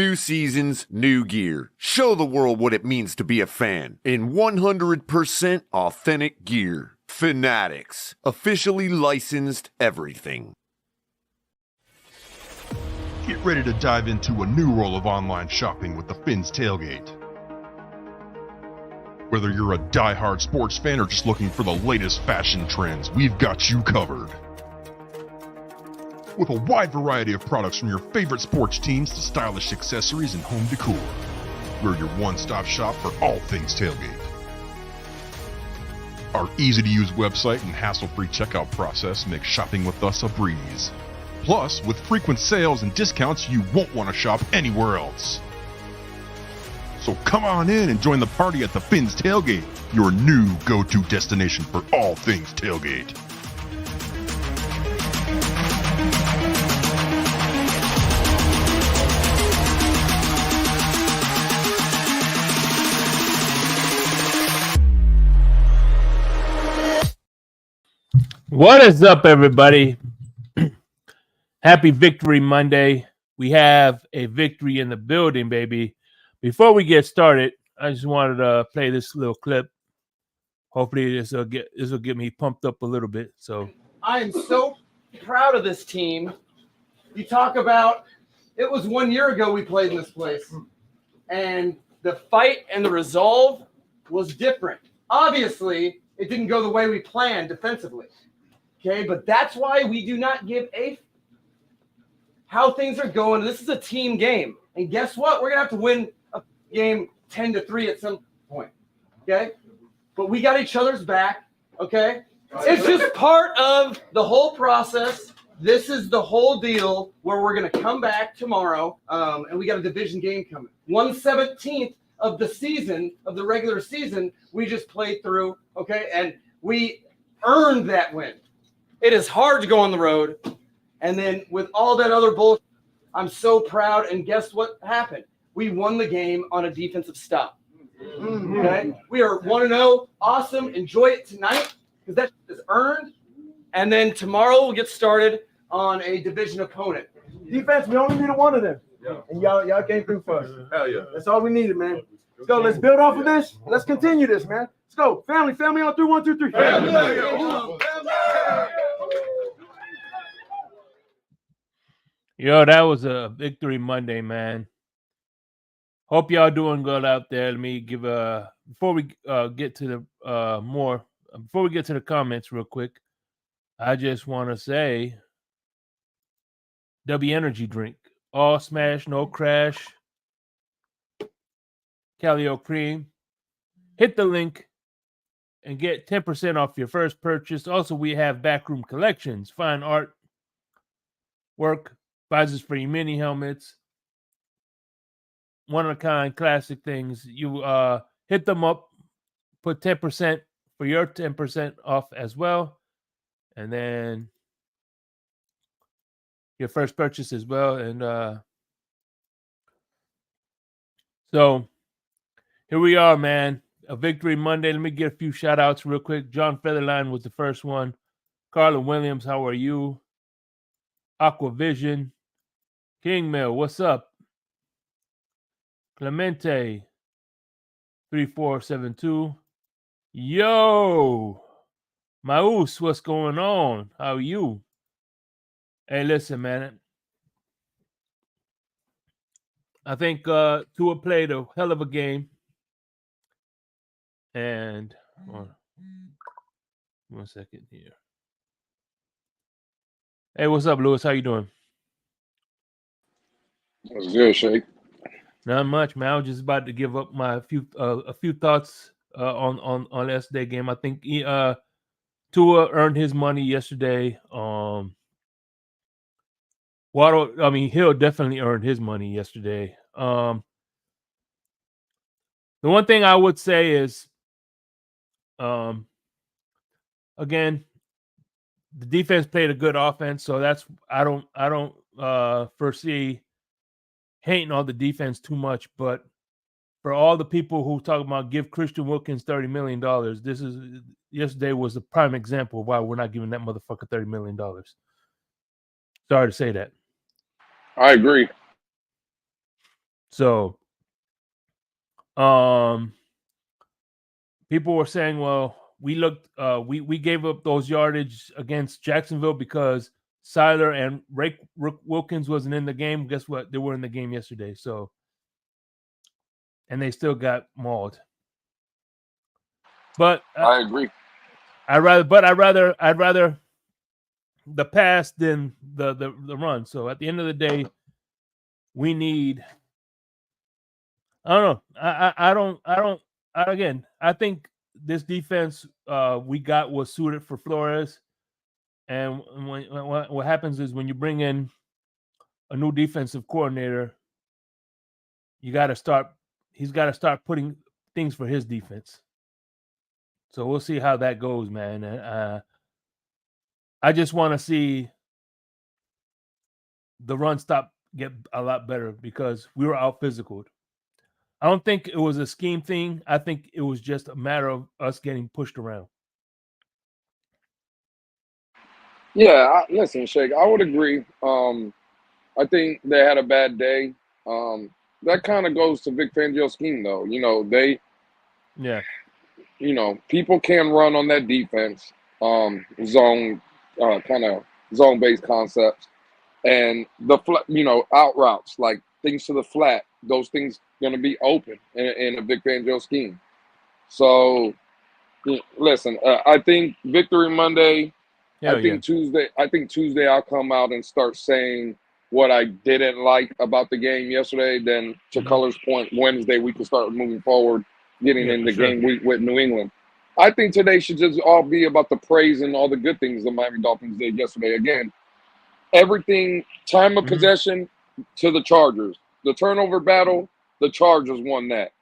New seasons, new gear. Show the world what it means to be a fan in 100% authentic gear. Fanatics, officially licensed everything. Get ready to dive into a new world of online shopping with the Fins Tailgate. Whether you're a die-hard sports fan or just looking for the latest fashion trends, we've got you covered. With a wide variety of products from your favorite sports teams to stylish accessories and home decor, we're your one-stop shop for all things tailgate. Our easy-to-use website and hassle-free checkout process make shopping with us a breeze. Plus, with frequent sales and discounts, you won't want to shop anywhere else. So come on in and join the party at the Fins Tailgate, your new go-to destination for all things tailgate. What is up, everybody? Happy Victory Monday. We have a victory in the building, baby. Before we get started, I just wanted to play this little clip. Hopefully this will get me pumped up a little bit. So I am so proud of this team. You talk about it was 1 year ago we played in this place, and the fight and the resolve was different. Obviously, it didn't go the way we planned defensively. Okay, but that's why we do not give a how things are going. This is a team game. And guess what? We're going to have to win a game 10-3 at some point. Okay? But we got each other's back. Okay? It's just part of the whole process. This is the whole deal where we're going to come back tomorrow, and we got a division game coming. 1/17 of the season, of the regular season, we just played through. Okay? And we earned that win. It is hard to go on the road. And then with all that other bullshit, I'm so proud. And guess what happened? We won the game on a defensive stop. Okay? We are 1-0. Awesome. Enjoy it tonight because that is earned. And then tomorrow we'll get started on a division opponent. Defense, we only needed one of them. Yeah. And y'all came through for us. Hell yeah. That's all we needed, man. Let's go. Let's build off of this. Let's continue this, man. Let's go. Family on 3, 1, 2, 3. Family. Yo, that was a Victory Monday, man. Hope y'all doing good out there. Let me give before we get to the comments real quick. I just want to say, Dubby energy drink, all smash, no crash, Calio cream. Hit the link and get 10% off your first purchase. Also, we have backroom collections, fine art, work. Visors for your mini helmets, one-of-a-kind classic things. You hit them up, put 10% for your 10% off as well, and then your first purchase as well. And so here we are, man. A Victory Monday. Let me get a few shout-outs real quick. John Featherline was the first one. Carla Williams, how are you? Aquavision. King Mill, what's up? Clemente 3472. Yo, Maus, what's going on? How are you? Hey, listen, man. I think Tua played a hell of a game. And one second here. Hey, what's up, Lewis? How you doing? That's good, Shake. Not much, man. I was just about to give up my a few thoughts on yesterday's game. I think Tua earned his money yesterday. Waddle, Hill definitely earned his money yesterday. The one thing I would say is, again, the defense played a good offense, so that's I don't foresee hating on the defense too much, but for all the people who talk about give Christian Wilkins $30 million, yesterday was a prime example of why we're not giving that motherfucker $30 million. Sorry to say that. I agree. So, people were saying, well, we gave up those yardage against Jacksonville because Siler and Rick Wilkins wasn't in the game. Guess what? They were in the game yesterday. So, and they still got mauled. But I agree. I'd rather the pass than the run. So at the end of the day, we need. I don't know. Again, I think this defense we got was suited for Flores. And what happens is when you bring in a new defensive coordinator, he's got to start putting things for his defense. So we'll see how that goes, man. I just want to see the run stop get a lot better because we were out physicaled. I don't think it was a scheme thing. I think it was just a matter of us getting pushed around. Yeah, listen, Shake, I would agree. I think they had a bad day. That kind of goes to Vic Fangio's scheme, though. People can run on that defense, zone, kind of zone-based concepts, and the out routes, like things to the flat. Those things going to be open in a Vic Fangio scheme. So, listen, I think Victory Monday. Tuesday. I think Tuesday I'll come out and start saying what I didn't like about the game yesterday. Then, to Color's point, Wednesday we can start moving forward, getting in the game week with New England. I think today should just all be about the praise and all the good things the Miami Dolphins did yesterday. Again, everything, time of possession to the Chargers. The turnover battle, the Chargers won that.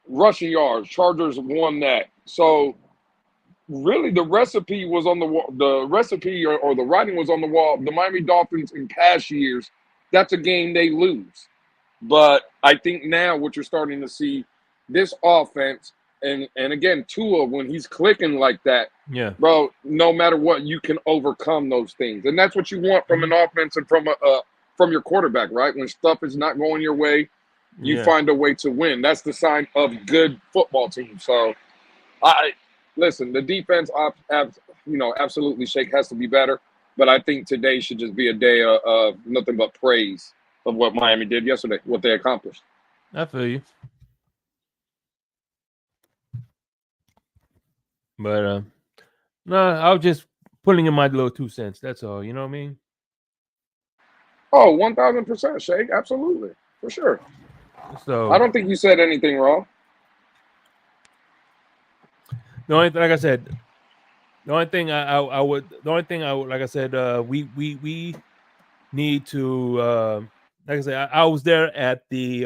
Rushing yards, Chargers won that. So, really, the recipe was on the wall. The recipe or the writing was on the wall. The Miami Dolphins in past years, that's a game they lose. But I think now what you're starting to see, this offense, and again, Tua, when he's clicking like that, bro, no matter what, you can overcome those things. And that's what you want from an offense and from your quarterback, right? When stuff is not going your way, you find a way to win. That's the sign of good football team. So, listen, the defense, absolutely, Shake, has to be better. But I think today should just be a day of nothing but praise of what Miami did yesterday, what they accomplished. I feel you. But, no, I was just putting in my little 2 cents. That's all. You know what I mean? Oh, 1,000%, Shake. Absolutely. For sure. So I don't think you said anything wrong. The only thing, like I said, I would, like I said, we need to, like I said, I was there at the,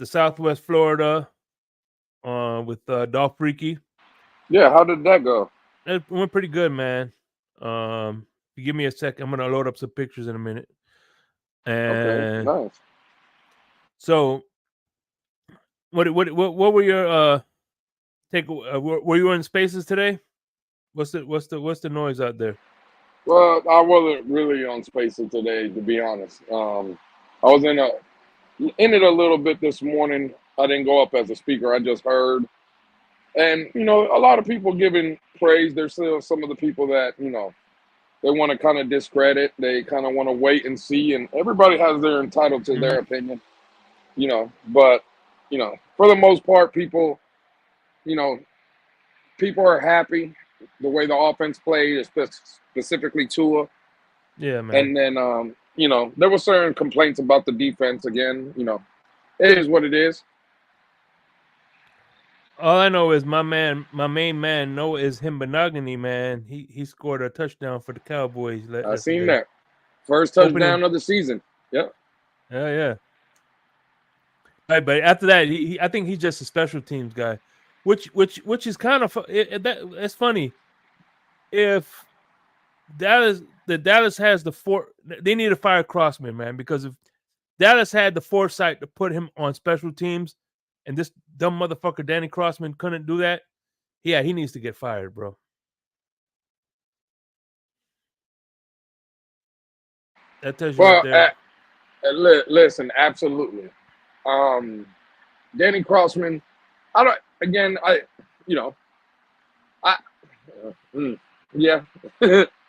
Southwest Florida, with Dolph Freaky. Yeah, how did that go? It went pretty good, man. If you give me a sec, I'm gonna load up some pictures in a minute. And okay, nice. So, what were your take? Were you in Spaces today? What's the noise out there? Well, I wasn't really on Spaces today, to be honest. I was in it a little bit this morning. I didn't go up as a speaker. I just heard. And, a lot of people giving praise. There's still some of the people that, they want to kind of discredit. They kind of want to wait and see. And everybody has their entitled to their opinion, But, for the most part, people are happy the way the offense played, specifically Tua. Yeah, man. And then, there were certain complaints about the defense. Again, it is what it is. All I know is my main man, Noah, is him Benogany, man. He scored a touchdown for the Cowboys. I seen that. First touchdown of the season. Yep. Yeah. Right, but after that, I think he's just a special teams guy, which is kind of it's funny. If Dallas has they need to fire Crossman, man, because if Dallas had the foresight to put him on special teams, and this dumb motherfucker Danny Crossman couldn't do that, yeah, he needs to get fired, bro. That tells you right there. Listen, absolutely. Danny Crossman, I don't. Again, you know, I, yeah,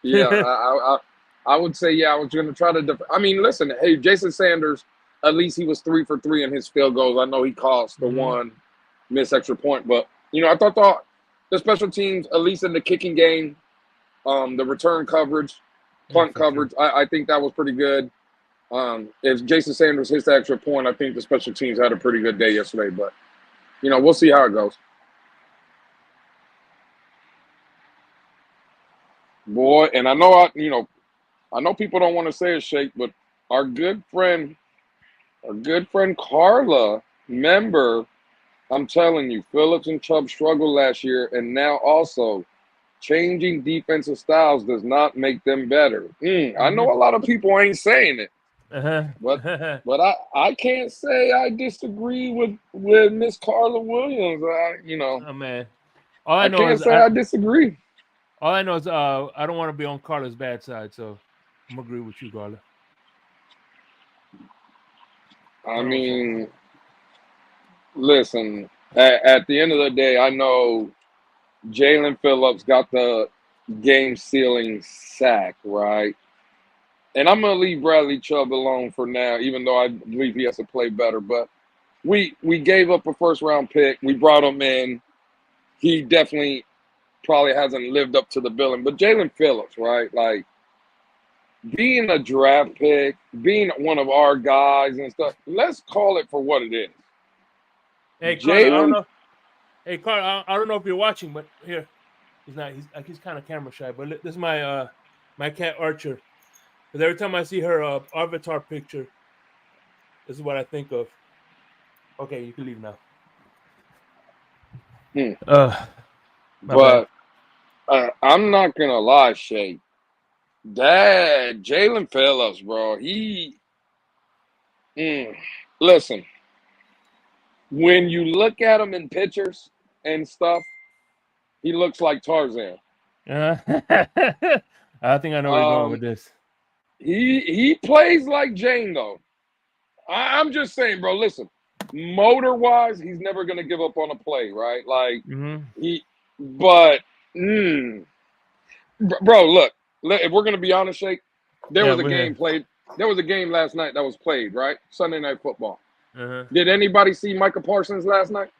yeah. I would say, yeah. I was going to try to. I mean, listen. Hey, Jason Sanders. At least he was 3 for 3 in his field goals. I know he cost the one missed extra point, but I thought the special teams, at least in the kicking game, the return coverage, punt coverage, I think that was pretty good. If Jason Sanders hits the extra point, I think the special teams had a pretty good day yesterday. But we'll see how it goes. Boy, and I know I know people don't want to say it, Shake, but our good friend Carla, member, I'm telling you, Phillips and Chubb struggled last year, and now also changing defensive styles does not make them better. I know a lot of people ain't saying it, but I can't say I disagree with Miss Carla Williams. Oh man, all I know can't is say I disagree. All I know is I don't want to be on Carla's bad side, so I'm gonna agree with you, Carla. I mean, listen, at the end of the day, I know Jalen Phillips got the game-sealing sack, right? And I'm going to leave Bradley Chubb alone for now, even though I believe he has to play better. But we gave up a first-round pick. We brought him in. He definitely probably hasn't lived up to the billing. But Jalen Phillips, right, like, being a draft pick, being one of our guys and stuff, let's call it for what it is. Hey, Carla, I don't know. Hey, Carla, I don't know if you're watching, but here, he's not. He's kind of camera shy. But this is my my cat Archer. Because every time I see her avatar picture, this is what I think of. Okay, you can leave now. But I'm not gonna lie, Shay. That Jalen Phillips, bro, listen, when you look at him in pictures and stuff, he looks like Tarzan. I think I know where you're going with this. He plays like Jane, though. I'm just saying, bro, listen, motor-wise, he's never going to give up on a play, right? Like, bro, look, if we're going to be honest, Shake, there was a game played. There was a game last night that was played, right? Sunday Night Football. Did anybody see Micah Parsons last night?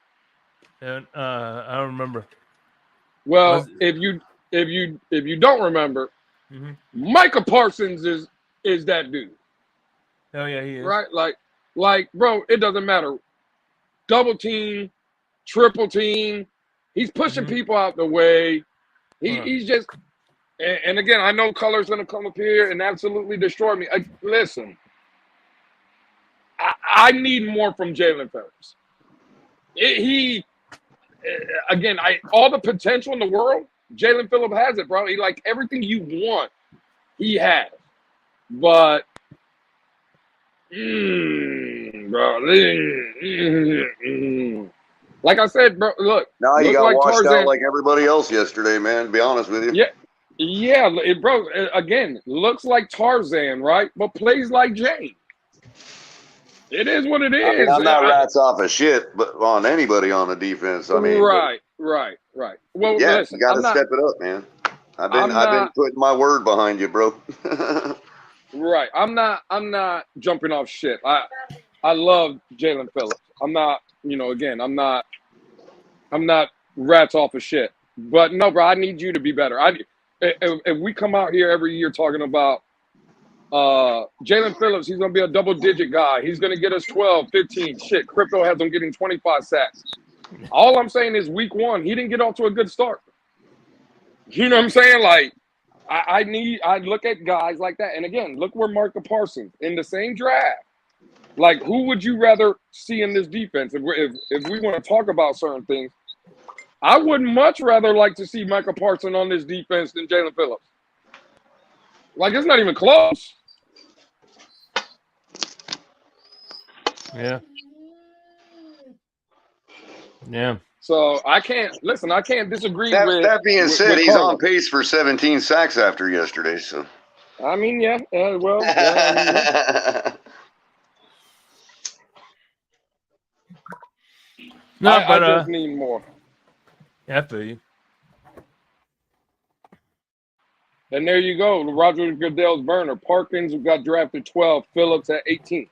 I don't remember. Well, if you don't remember, Micah Parsons is that dude. Hell yeah, he is. Right? Like, bro, it doesn't matter. Double team, triple team. He's pushing people out the way. He's just. And again, I know Color's going to come up here and absolutely destroy me. Listen, I need more from Jalen Phillips. All the potential in the world, Jalen Phillips has it, bro. He like everything you want, he has. But, bro, like I said, bro, look. Now you got like washed Tarzan out like everybody else yesterday, man, to be honest with you. Yeah, bro, again, looks like Tarzan, right? But plays like Jane. It is what it is. I mean, I'm not rats off of shit, but on anybody on the defense. I mean, right. Well, yeah, listen, you got to step it up, man. I've been putting my word behind you, bro. Right. I'm not jumping off shit. I love Jalen Phillips. I'm not, again, I'm not rats off of shit. But no, bro, I need you to be better. If we come out here every year talking about Jalen Phillips, he's going to be a double-digit guy. He's going to get us 12, 15. Shit, Crypto has him getting 25 sacks. All I'm saying is week one, he didn't get off to a good start. You know what I'm saying? Like, I look at guys like that. And again, look where Micah Parsons in the same draft. Like, who would you rather see in this defense? If we want to talk about certain things, I would much rather like to see Micah Parsons on this defense than Jalen Phillips. Like, it's not even close. Yeah. So I can't disagree with that being said, he's Carla. on pace for 17 sacks after yesterday. So I mean, yeah. No, I but just need more. yeah, I feel you. And there you go. Roger Goodell's burner. Parkins got drafted 12, Phillips at 18.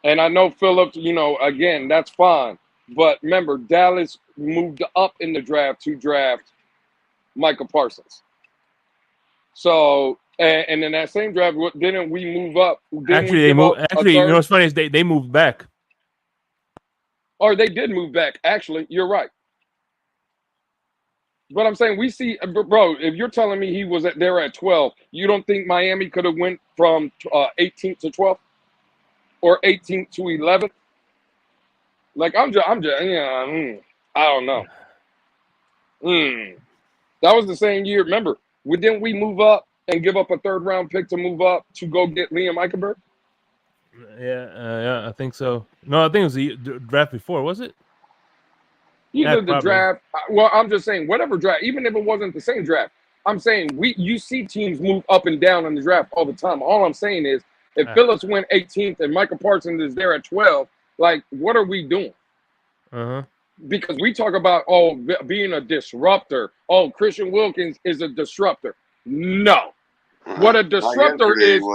And I know Phillips, again, that's fine. But remember, Dallas moved up in the draft to draft Michael Parsons. So, and in that same draft, didn't we move up? Actually, they moved. Actually, you know what's funny is they moved back. Or they did move back. Actually, you're right. But I'm saying we see, bro. If you're telling me he was there at 12, you don't think Miami could have went from 18th to 12th or 18th to 11th? Like I'm just, I don't know. That was the same year. Remember, didn't we move up and give up a 3rd round pick to move up to go get Liam Eichenberg? Yeah, I think so. No, I think it was the draft before, was it? Either the draft. Well, I'm just saying, whatever draft, even if it wasn't the same draft, I'm saying you see teams move up and down in the draft all the time. All I'm saying is, if Phillips went 18th and Michael Parsons is there at 12, like, what are we doing? Because we talk about being a disruptor. Oh, Christian Wilkins is a disruptor. No, what a disruptor is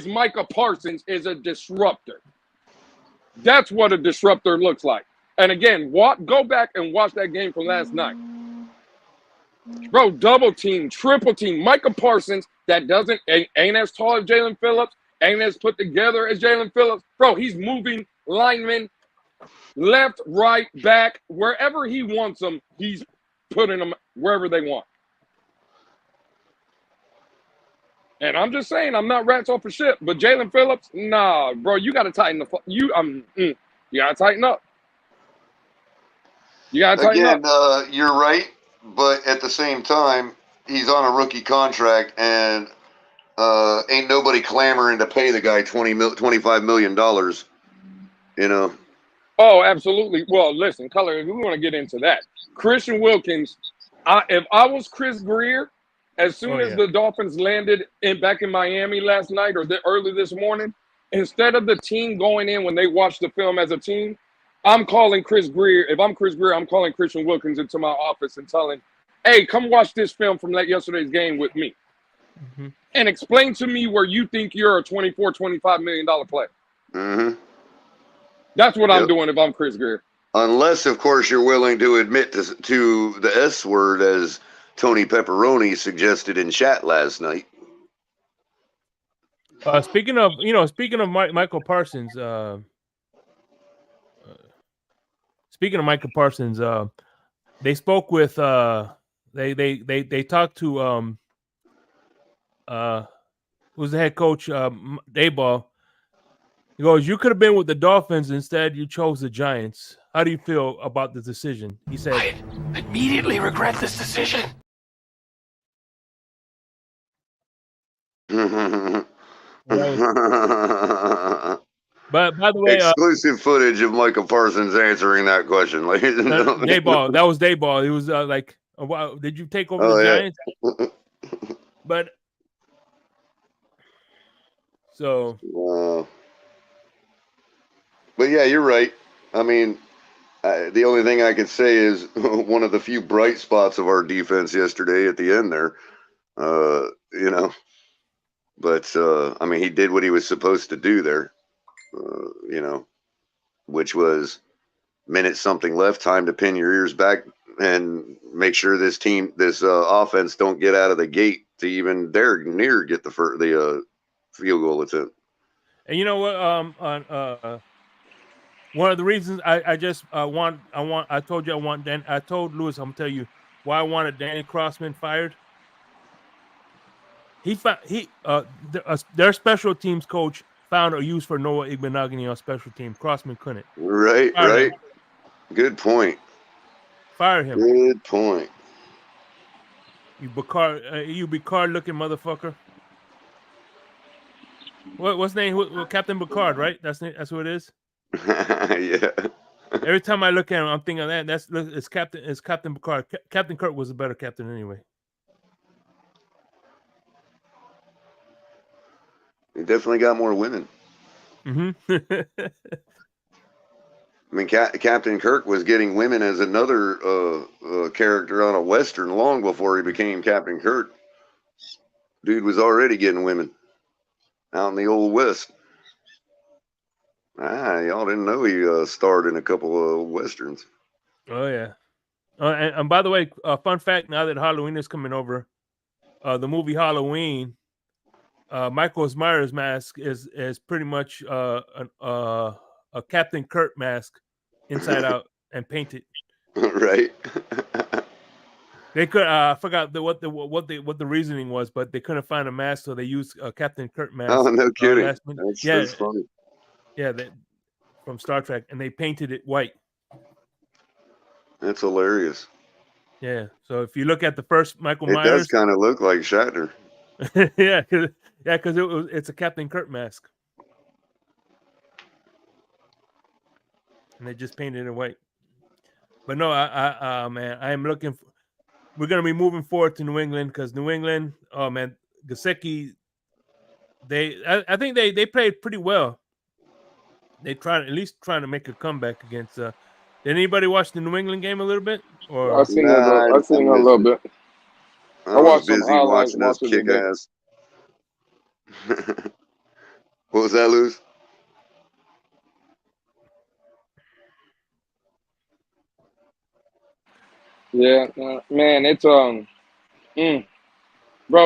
Michael Parsons is a disruptor. That's what a disruptor looks like. And again, go back and watch that game from last night. Bro, double team, triple team. Michael Parsons, that ain't as tall as Jalen Phillips, ain't as put together as Jalen Phillips. Bro, he's moving linemen left, right, back, wherever he wants them, he's putting them wherever they want. And I'm just saying, I'm not rats off for shit, but Jalen Phillips, nah, bro, you got to tighten you got to tighten up. You got to tighten up. You're right, but at the same time, he's on a rookie contract, and ain't nobody clamoring to pay the guy $25 million. Oh, absolutely. Well, listen, Color, if we want to get into that, Christian Wilkins, if I was Chris Greer, as soon as the Dolphins landed back in Miami last night or early this morning, instead of the team going in when they watch the film as a team, I'm calling Chris Greer. If I'm Chris Greer, I'm calling Christian Wilkins into my office and telling, hey, come watch this film from yesterday's game with me. And explain to me where you think you're a $24, $25 million player. That's what I'm doing if I'm Chris Greer. Unless, of course, you're willing to admit to the S word, as Tony Pepperoni suggested in chat last night. Speaking of Michael Parsons, they spoke with they talked to who's the head coach, Dayball. He goes, you could have been with the Dolphins, instead you chose the Giants. How do you feel about the decision? He said, I immediately regret this decision. But by the way, exclusive footage of Michael Parsons answering that question, ladies and gentlemen. Dayball, that was Dayball. He was like, wow, did you take over the Giants? But but yeah, you're right. I mean, the only thing I could say is one of the few bright spots of our defense yesterday at the end there, but I mean, he did what he was supposed to do there, which was minute something left, time to pin your ears back and make sure this offense don't get out of the gate to even dare near get the field goal attempt. And you know what? One of the reasons I told Lewis, I'm gonna tell you why I wanted Danny Crossman fired. Their special teams coach found a use for Noah Igbenogany on special team. Crossman couldn't. Right. Him. Good point. Fire him. Good point. You Bacard looking motherfucker. What's name? Captain Bacard, right? That's who it is. Yeah. Every time I look at him, I'm thinking that it's Captain Bacard. Captain Kirk was a better captain anyway. He definitely got more women. I mean, Captain Kirk was getting women as another character on a Western long before he became Captain Kirk. Dude was already getting women out in the old West. Y'all didn't know he starred in a couple of Westerns. Oh, yeah. And by the way, fun fact, now that Halloween is coming over, the movie Halloween, Michael Myers mask is pretty much a Captain Kirk mask inside out and painted. Right. They could I forgot what the reasoning was, but they couldn't find a mask, so they used a Captain Kirk mask. Oh, no kidding. That's funny. Yeah, from Star Trek, and they painted it white. That's hilarious. Yeah. So if you look at the first Michael It Myers, does kind of look like Shatner. yeah, because it's a Captain Kirk mask, and they just painted it white. But no, man, I am looking. We're gonna be moving forward to New England because New England, oh man, Gesicki, I think they played pretty well. They tried at least trying to make a comeback against. Did anybody watch the New England game a little bit? Or I've seen a little bit. I was busy watching us kick ass. What was that, Luz? Yeah, man, it's bro.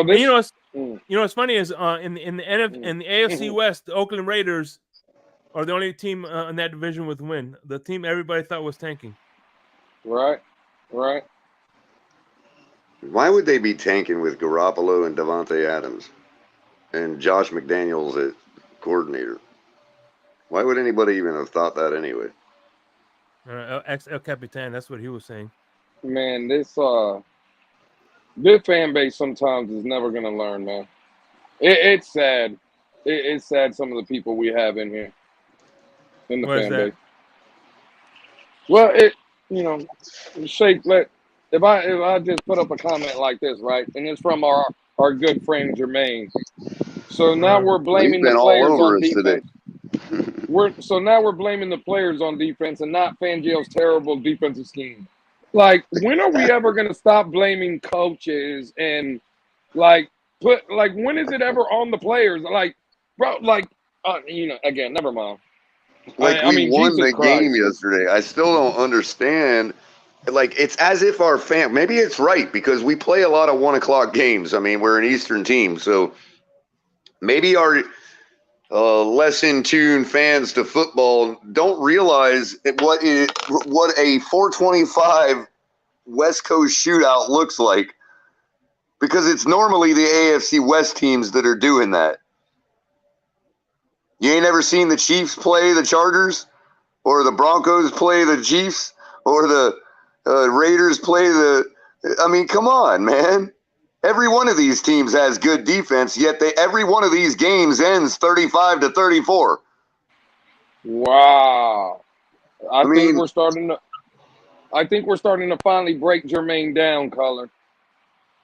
This and what's funny is in the AFC West, the Oakland Raiders are the only team in that division with win. The team everybody thought was tanking. Right. Why would they be tanking with Garoppolo and Devontae Adams and Josh McDaniels at coordinator? Why would anybody even have thought that anyway? El Capitan, that's what he was saying. Man, this fan base sometimes is never gonna learn, man. It's sad. It's sad some of the people we have in here in the fan base. Well, Shake, if I just put up a comment like this, right, and it's from our good friend Jermaine. So now we're blaming the players on defense. Now we're blaming the players on defense and not Fangio's terrible defensive scheme. Like, when are we ever gonna stop blaming coaches and when is it ever on the players? Like, bro, again, never mind. We won the game yesterday. I still don't understand. Like, it's as if our maybe it's right because we play a lot of 1 o'clock games. I mean, we're an Eastern team, so maybe our less in tune fans to football don't realize what a 425 West Coast shootout looks like, because it's normally the AFC West teams that are doing that. You ain't never seen the Chiefs play the Chargers, or the Broncos play the Chiefs, or the Raiders play I mean, come on, man. Every one of these teams has good defense, yet every one of these games ends 35-34. Wow. I think we're starting to finally break Jermaine down, Color.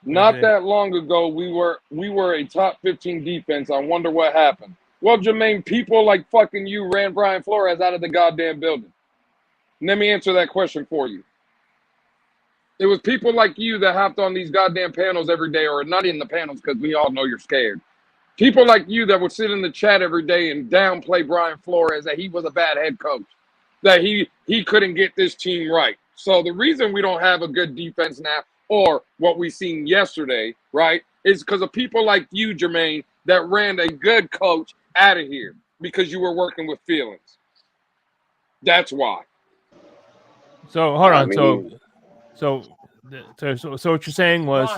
Not that long ago, we were a top 15 defense. I wonder what happened. Well, Jermaine, people like fucking you ran Brian Flores out of the goddamn building. Let me answer that question for you. It was people like you that hopped on these goddamn panels every day, or not in the panels because we all know you're scared. People like you that would sit in the chat every day and downplay Brian Flores, that he was a bad head coach, that he couldn't get this team right. So the reason we don't have a good defense now, or what we seen yesterday, right, is because of people like you, Jermaine, that ran a good coach out of here because you were working with feelings. That's why. So hold on. So what you're saying was,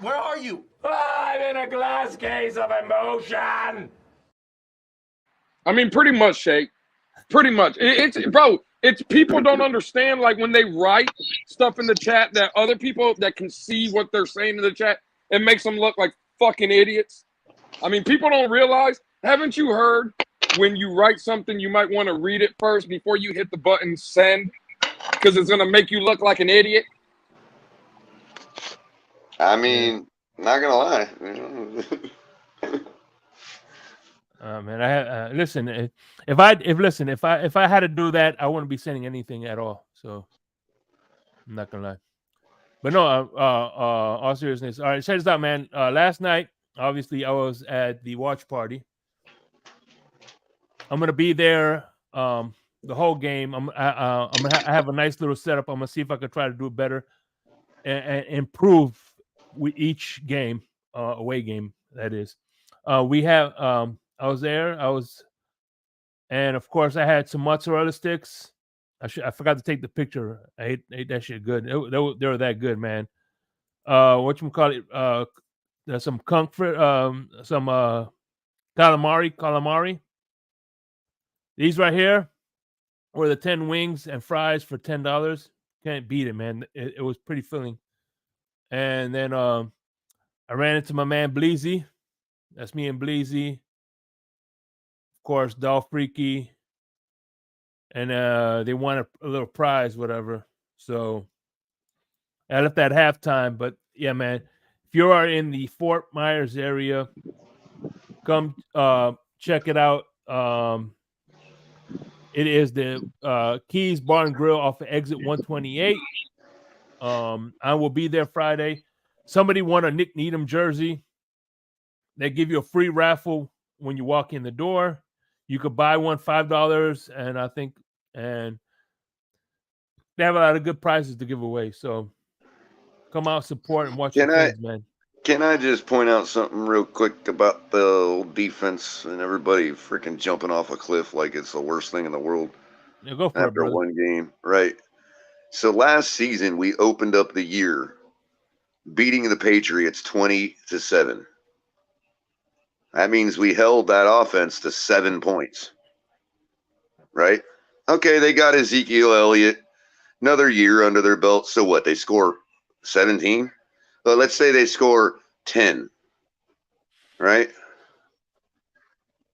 where are you? I'm in a glass case of emotion. I mean, pretty much, Shake. Pretty much. It's people don't understand, like, when they write stuff in the chat that other people that can see what they're saying in the chat, it makes them look like fucking idiots. I mean, people don't realize. Haven't you heard when you write something, you might want to read it first before you hit the button send, because it's going to make you look like an idiot? I mean, not going to lie. Man, I listen. If I had to do that, I wouldn't be sending anything at all. So I'm not gonna lie. But no, all seriousness. All right, check this out, man. Last night, obviously, I was at the watch party. I'm gonna be there the whole game. I have a nice little setup. I'm gonna see if I can try to do it better and improve with each game, away game. That is. We have. I was there. And of course, I had some mozzarella sticks. I forgot to take the picture. I ate that shit good. They were that good, man. Whatchamacallit, there's some comfort, some calamari. These right here were the 10 wings and fries for $10. Can't beat it, man. It was pretty filling. And then I ran into my man Bleezy. That's me and Bleezy. Of course, Dolph Freaky. And they won a little prize, whatever. So I left at halftime. But yeah, man, if you are in the Fort Myers area, come check it out. It is the Keys Bar and Grill off of exit 128. I will be there Friday. Somebody won a Nick Needham jersey. They give you a free raffle when you walk in the door. You could buy one $5, and they have a lot of good prizes to give away. So come out, support, and watch your kids, man. Can I just point out something real quick about the old defense and everybody freaking jumping off a cliff like it's the worst thing in the world? Yeah, go for after it, one game, right? So last season we opened up the year beating the Patriots 20-7. That means we held that offense to 7 points, right? Okay, they got Ezekiel Elliott, another year under their belt. So what? They score 17? But let's say they score 10, right?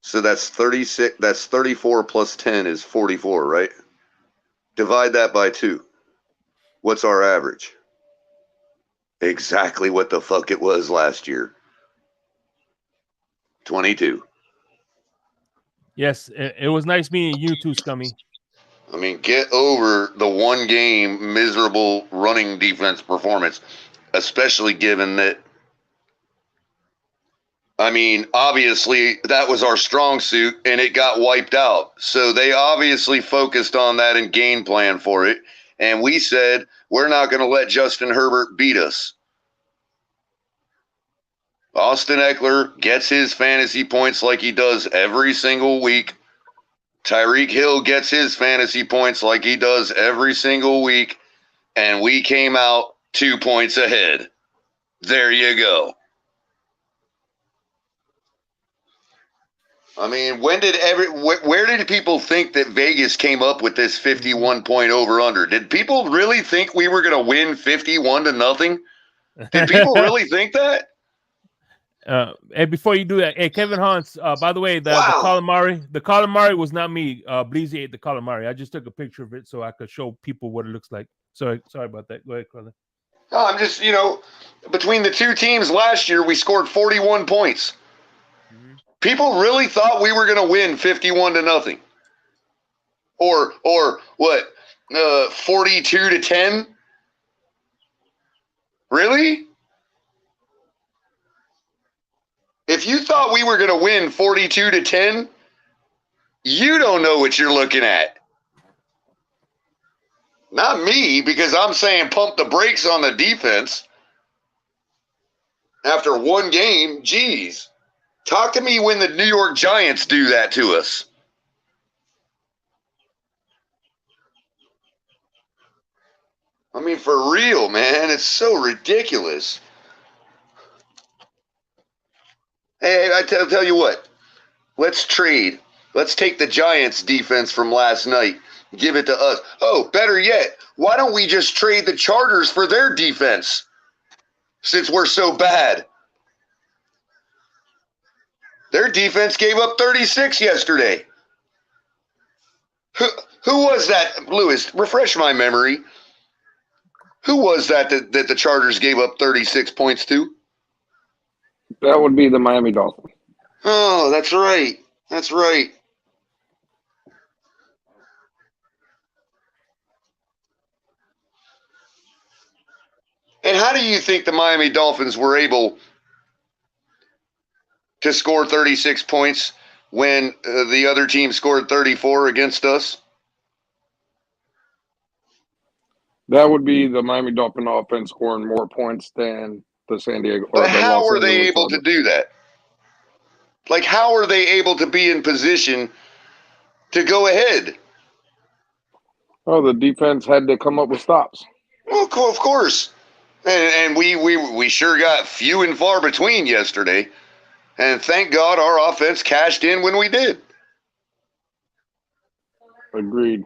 So that's 36. That's 34 plus 10 is 44, right? Divide that by 2. What's our average? Exactly what the fuck it was last year. 22. Yes, it was nice meeting you too, Scummy. I mean, get over the one game miserable running defense performance, especially given that, I mean, obviously that was our strong suit and it got wiped out. So they obviously focused on that and game plan for it. And we said, we're not going to let Justin Herbert beat us. Austin Eckler gets his fantasy points like he does every single week. Tyreek Hill gets his fantasy points like he does every single week. And we came out 2 points ahead. There you go. I mean, where did people think that Vegas came up with this 51-point over-under? Did people really think we were going to win 51-0? Did people really think that? And before you do that, hey, Kevin Hans, by the way, the calamari was not me. Bleezy ate the calamari. I just took a picture of it so I could show people what it looks like. Sorry about that. Go ahead, Carla. No, I'm just, between the two teams last year, we scored 41 points. Mm-hmm. People really thought we were going to win 51-0. Or what, 42-10? Really? If you thought we were going to win 42-10, you don't know what you're looking at. Not me, because I'm saying pump the brakes on the defense. After one game, geez. Talk to me when the New York Giants do that to us. I mean, for real, man. It's so ridiculous. Hey, I tell you what. Let's trade. Let's take the Giants' defense from last night. Give it to us. Oh, better yet, why don't we just trade the Chargers for their defense? Since we're so bad. Their defense gave up 36 yesterday. Who was that, Lewis? Refresh my memory. Who was that the Chargers gave up 36 points to? That would be the Miami Dolphins. Oh, that's right. That's right. And how do you think the Miami Dolphins were able to score 36 points when the other team scored 34 against us? That would be the Miami Dolphin offense scoring more points than the San Diego or But the how Los are they Angeles able to Chargers. do that? Like, how are they able to be in position to go ahead? Oh, the defense had to come up with stops. Well, of course. And we sure got few and far between yesterday. And thank God our offense cashed in when we did. Agreed.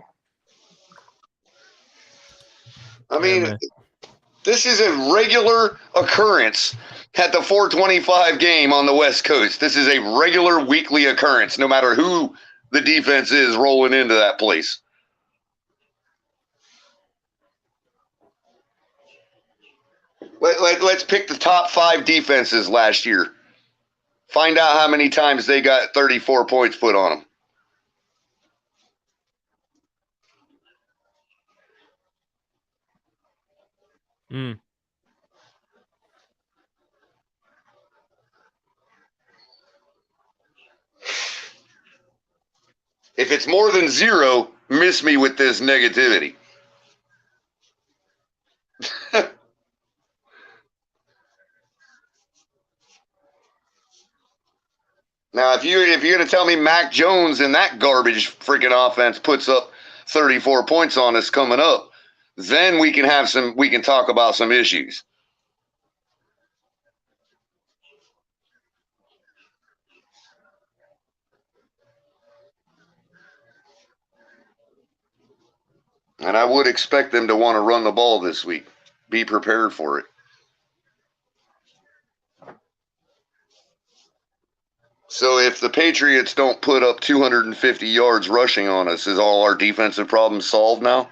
I mean, man. this is a regular occurrence at the 425 game on the West Coast. This is a regular weekly occurrence, no matter who the defense is rolling into that place. Let's pick the top 5 defenses last year. Find out how many times they got 34 points put on them. Mm. If it's more than 0, miss me with this negativity. Now, if you're going to tell me Mac Jones and that garbage freaking offense puts up 34 points on us coming up, then we can talk about some issues. And I would expect them to want to run the ball this week. Be prepared for it. So if the Patriots don't put up 250 yards rushing on us, is all our defensive problems solved now?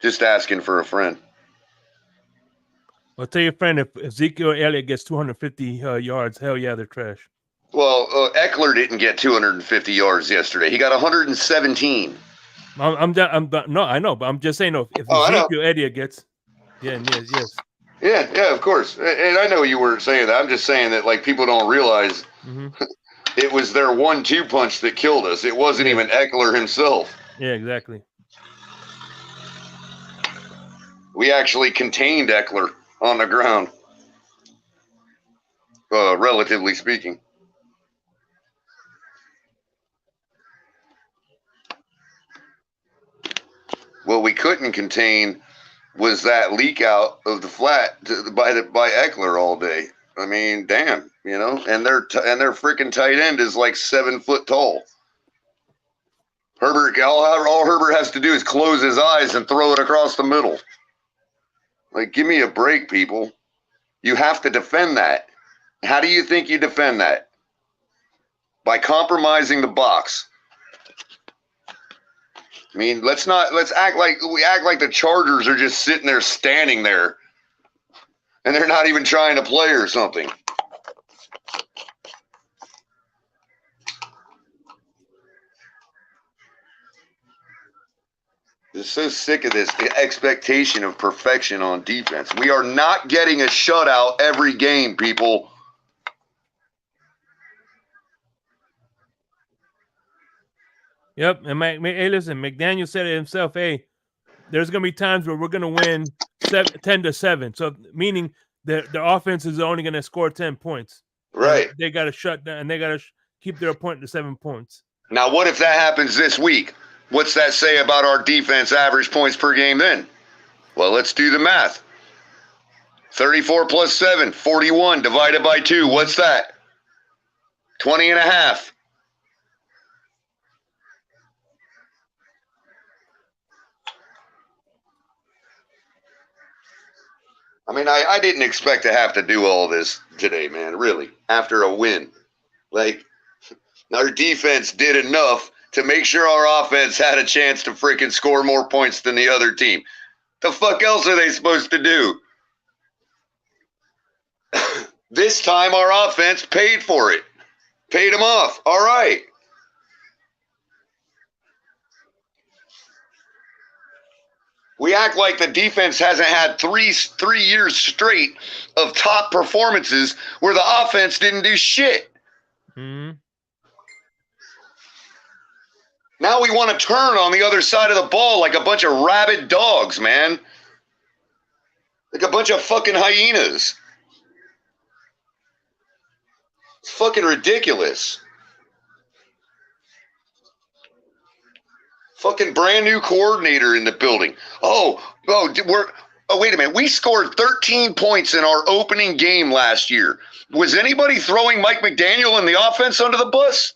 Just asking for a friend. Well, tell your friend if Ezekiel Elliott gets 250 yards, hell yeah, they're trash. Well, Eckler didn't get 250 yards yesterday. He got 117. No, I know, but I'm just saying, if Ezekiel Elliott gets, yes. Yeah, of course. And I know you were saying that. I'm just saying that, like, people don't realize it was their 1-2 punch that killed us. It wasn't even Eckler himself. Yeah, exactly. We actually contained Eckler on the ground, relatively speaking. What we couldn't contain was that leak out of the flat by Eckler all day. I mean, damn, you know, and their freaking tight end is like 7 foot tall. Herbert, all Herbert has to do is close his eyes and throw it across the middle. Like, give me a break, people. You have to defend that. How do you think you defend that? By compromising the box. I mean, let's act like the Chargers are just sitting there standing there and they're not even trying to play or something. I'm so sick of this expectation of perfection on defense. We are not getting a shutout every game, people. Yep, and hey, listen, McDaniel said it himself. Hey, there's gonna be times where we're gonna win 10-7. So meaning the offense is only gonna score 10 points. Right. And they got to shut down, and they got to keep their opponent to 7 points. Now, what if that happens this week? What's that say about our defense average points per game then? Well, let's do the math. 34 plus 7, 41 divided by 2. What's that? 20 and a half. I mean, I didn't expect to have to do all this today, man, really, after a win. Like, our defense did enough to make sure our offense had a chance to freaking score more points than the other team. The fuck else are they supposed to do? This time our offense paid for it. Paid him off. All right. We act like the defense hasn't had three years straight of top performances where the offense didn't do shit. Mm-hmm. Now we want to turn on the other side of the ball like a bunch of rabid dogs, man. Like a bunch of fucking hyenas. It's fucking ridiculous. Fucking brand new coordinator in the building. Wait a minute. We scored 13 points in our opening game last year. Was anybody throwing Mike McDaniel and the offense under the bus?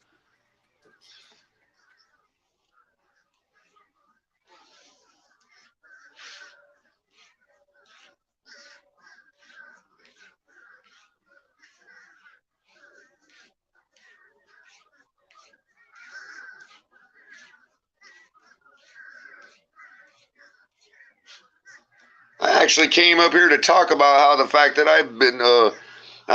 I actually came up here to talk about how the fact that I've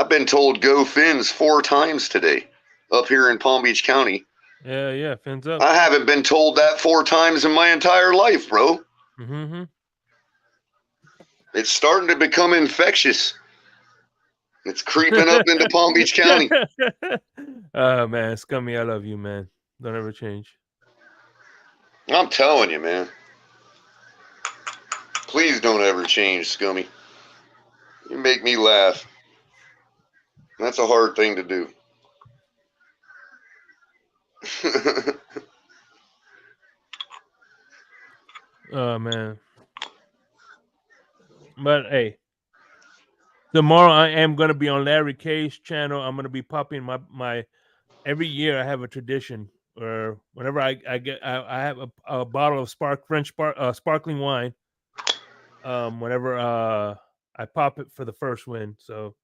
been told go Fins 4 times today up here in Palm Beach County. Yeah, Fins up. I haven't been told that 4 times in my entire life, bro. Mm-hmm. It's starting to become infectious. It's creeping up into Palm Beach County. Oh, man, Scummy, I love you, man. Don't ever change. I'm telling you, man. Please don't ever change, Scummy. You make me laugh. That's a hard thing to do. Oh, man. But, hey, tomorrow I am going to be on Larry K's channel. I'm going to be popping my every year I have a tradition where whenever I have a bottle of sparkling wine. Whenever I pop it for the first win. So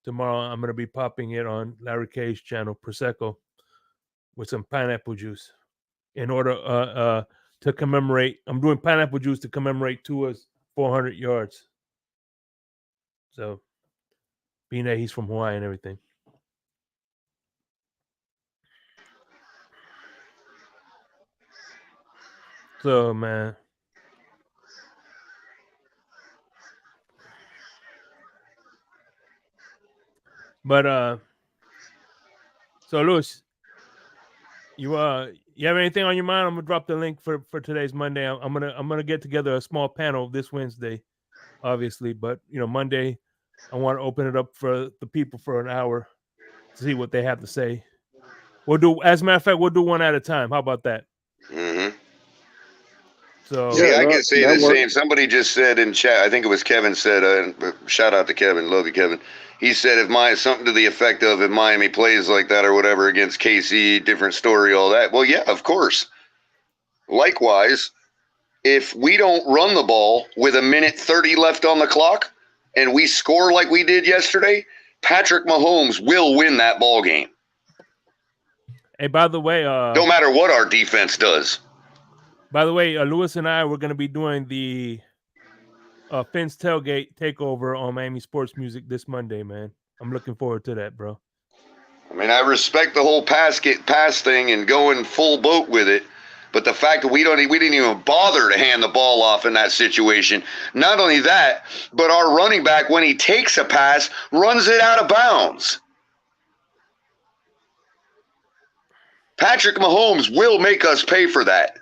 tomorrow I'm gonna be popping it on Larry K's channel, Prosecco, with some pineapple juice, in order to commemorate. I'm doing pineapple juice to commemorate Tua's 400 yards. So, being that he's from Hawaii and everything. So, man. But so Louis, you have anything on your mind? I'm gonna drop the link for today's Monday. I'm gonna get together a small panel this Wednesday, obviously, but Monday I want to open it up for the people for an hour to see what they have to say. As a matter of fact, we'll do one at a time. How about that? Mm-hmm. So see, I can say the same. Somebody just said in chat, I think it was Kevin said, shout out to Kevin, love you, Kevin. He said something to the effect of if Miami plays like that or whatever against KC, different story, all that. Well, yeah, of course. Likewise, if we don't run the ball with 1:30 left on the clock and we score like we did yesterday, Patrick Mahomes will win that ball game. Hey, by the way, no matter what our defense does. By the way, Louis and I were going to be doing the Finn's Tailgate takeover on Miami Sports Music this Monday, man. I'm looking forward to that, bro. I mean, I respect the whole pass thing and going full boat with it, but the fact that we didn't even bother to hand the ball off in that situation. Not only that, but our running back, when he takes a pass, runs it out of bounds. Patrick Mahomes will make us pay for that.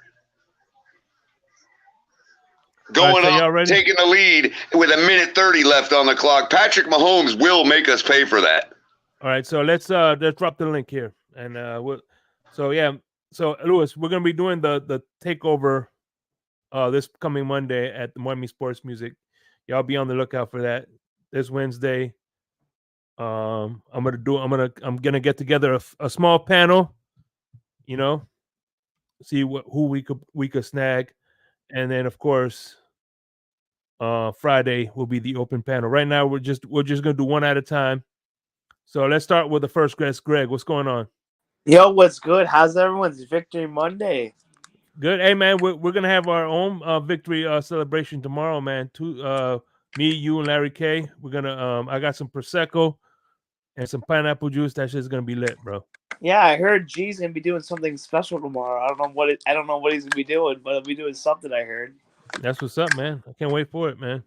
Going up, taking the lead with 1:30 left on the clock. Patrick Mahomes will make us pay for that. All right, so let's drop the link here, and so Louis, we're gonna be doing the takeover this coming Monday at the Miami Sports Music. Y'all be on the lookout for that this Wednesday. I'm gonna get together a small panel, see who we could snag. And then, of course, Friday will be the open panel. Right now, we're just gonna do one at a time. So let's start with the first guest. Greg, what's going on? Yo, what's good? How's everyone's Victory Monday? Good. Hey, man, we're gonna have our own victory celebration tomorrow, man. Me, you, and Larry K. We're gonna. I got some Prosecco, and some pineapple juice. That shit's gonna be lit, bro. Yeah, I heard G's gonna be doing something special tomorrow. I don't know what he's gonna be doing, but he'll be doing something. I heard. That's what's up, man. I can't wait for it, man.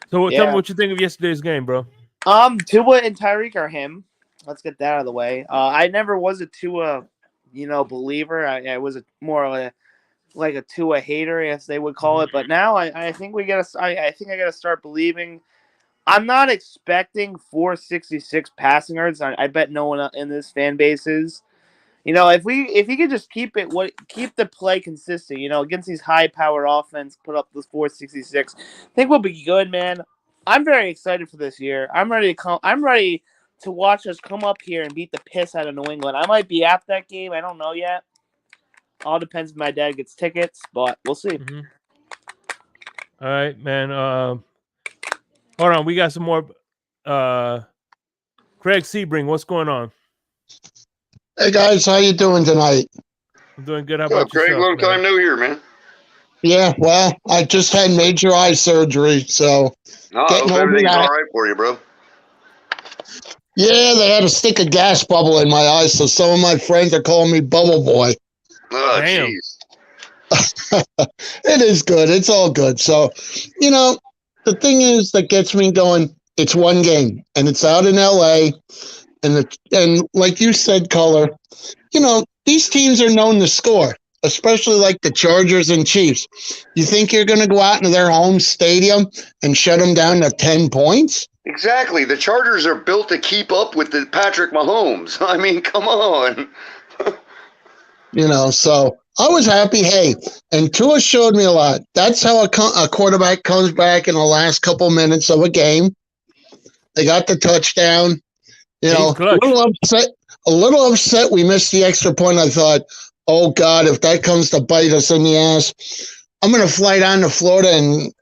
So tell me Yeah. what you think of yesterday's game, bro. Tua and Tyreek are him. Let's get that out of the way. I never was a Tua, believer. I was more of a Tua hater, as they would call it. But now I think I gotta start believing. I'm not expecting 466 passing yards. I bet no one in this fan base is. If he could just keep the play consistent, against these high powered offense, put up this 466, I think we'll be good, man. I'm very excited for this year. I'm ready to watch us come up here and beat the piss out of New England. I might be at that game. I don't know yet. All depends if my dad gets tickets, but we'll see. Mm-hmm. All right, man. Hold on, we got some more. Craig Sebring, what's going on? Hey guys, how you doing tonight? I'm doing good. How What's up, about Craig? yourself, Long time no here, man. Yeah, well, I just had major eye surgery, so No, I getting hope over everything's that. all right for you, bro. Yeah, they had to stick a gas bubble in my eye, so some of my friends are calling me Bubble Boy. Oh, Damn. It is good. It's all good. So, the thing is that gets me going, it's one game, and it's out in L.A., and like you said, Color, these teams are known to score, especially like the Chargers and Chiefs. You think you're going to go out into their home stadium and shut them down to 10 points? Exactly. The Chargers are built to keep up with the Patrick Mahomes. I mean, come on. So I was happy. Hey, and Tua showed me a lot. That's how a quarterback comes back in the last couple minutes of a game. They got the touchdown. A little upset we missed the extra point. I thought, oh, God, if that comes to bite us in the ass, I'm going to fly down to Florida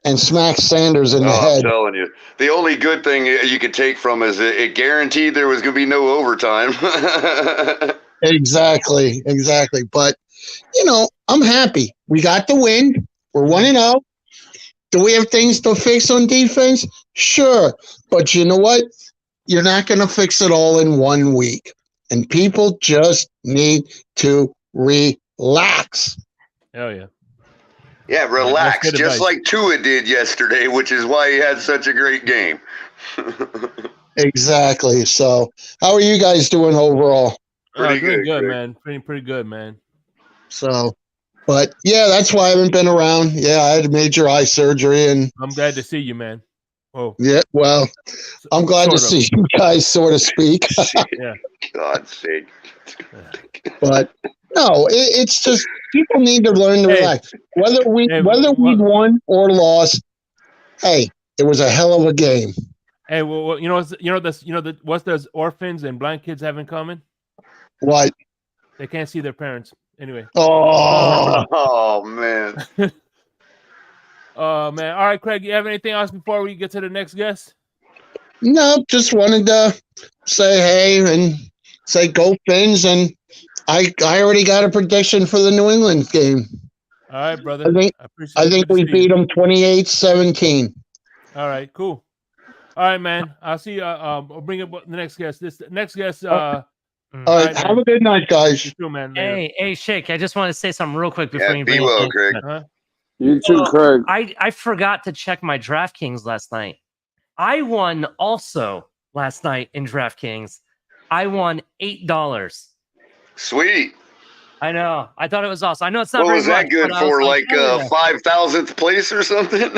and smack Sanders in the head. I'm telling you. The only good thing you could take from is it guaranteed there was going to be no overtime. Exactly. But, I'm happy. We got the win. We're 1-0. Do we have things to fix on defense? Sure. But you know what? You're not going to fix it all in 1 week. And people just need to relax. Hell yeah. Yeah, relax. Just like Tua did yesterday, which is why he had such a great game. Exactly. So, how are you guys doing overall? Pretty good, man. Pretty good, man. So, but yeah, that's why I haven't been around. Yeah, I had major eye surgery, and I'm glad to see you, man. Oh, yeah. Well, I'm glad to see you guys, so to speak. Yeah. God's sake. But no, it's just people need to learn to relax. Whether we won or lost, hey, it was a hell of a game. Hey, well, what does orphans and blind kids have in common? What? They can't see their parents. Anyway. Oh man. Oh man. All right, Craig, you have anything else before we get to the next guest? No, just wanted to say hey and say go Fins, and I already got a prediction for the New England game. All right, brother. I think we beat them 28-17. All right, cool. All right, man. I'll see you. I'll bring up the next guest. This next guest. All right, have a good night, guys. You too, man. Hey, Shake. I just want to say something real quick before you be bring well, it in. Craig. Uh-huh. You too, Craig. I forgot to check my DraftKings last night. I won also last night in DraftKings. I won $8. Sweet. I know. I thought it was awesome. I know it's not. What very was that much, good but for? like 5,000th place or something?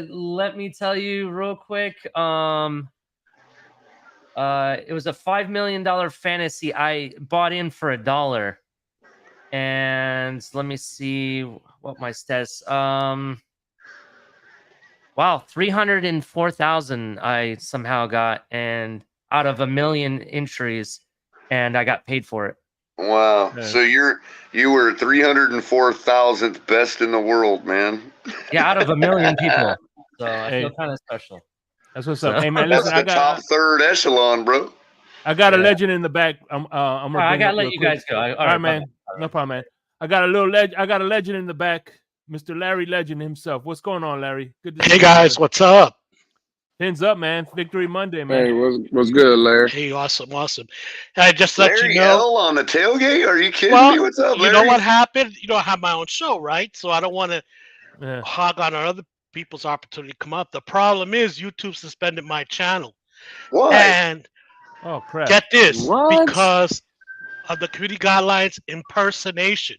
Let me tell you real quick. It was a $5 million fantasy. I bought in for $1. And let me see what my stats. Wow, 304,000 I somehow got, and out of 1 million entries, and I got paid for it. Wow. Yeah. So you were 304,000th best in the world, man. Yeah, out of 1 million people. So I feel kind of special. That's what's up. Hey man, listen, That's the top third echelon, bro. I got a legend in the back. I'm I gotta let you guys go. All right, man. No problem, man. I got a legend in the back, Mr. Larry Legend himself. What's going on, Larry? Good to see Hey you, guys, brother. what's up? Pins up, man. Victory Monday, man. Hey, what's good, Larry? Hey, awesome. I just let Larry you know. L on the tailgate? Are you kidding Well, me? What's up, you Larry? know what happened? You know, I have my own show, right? So I don't want to Yeah. hog on other people's opportunity to come up. The problem is YouTube suspended my channel. Why? And Oh crap! get this, What? because of the community guidelines impersonation.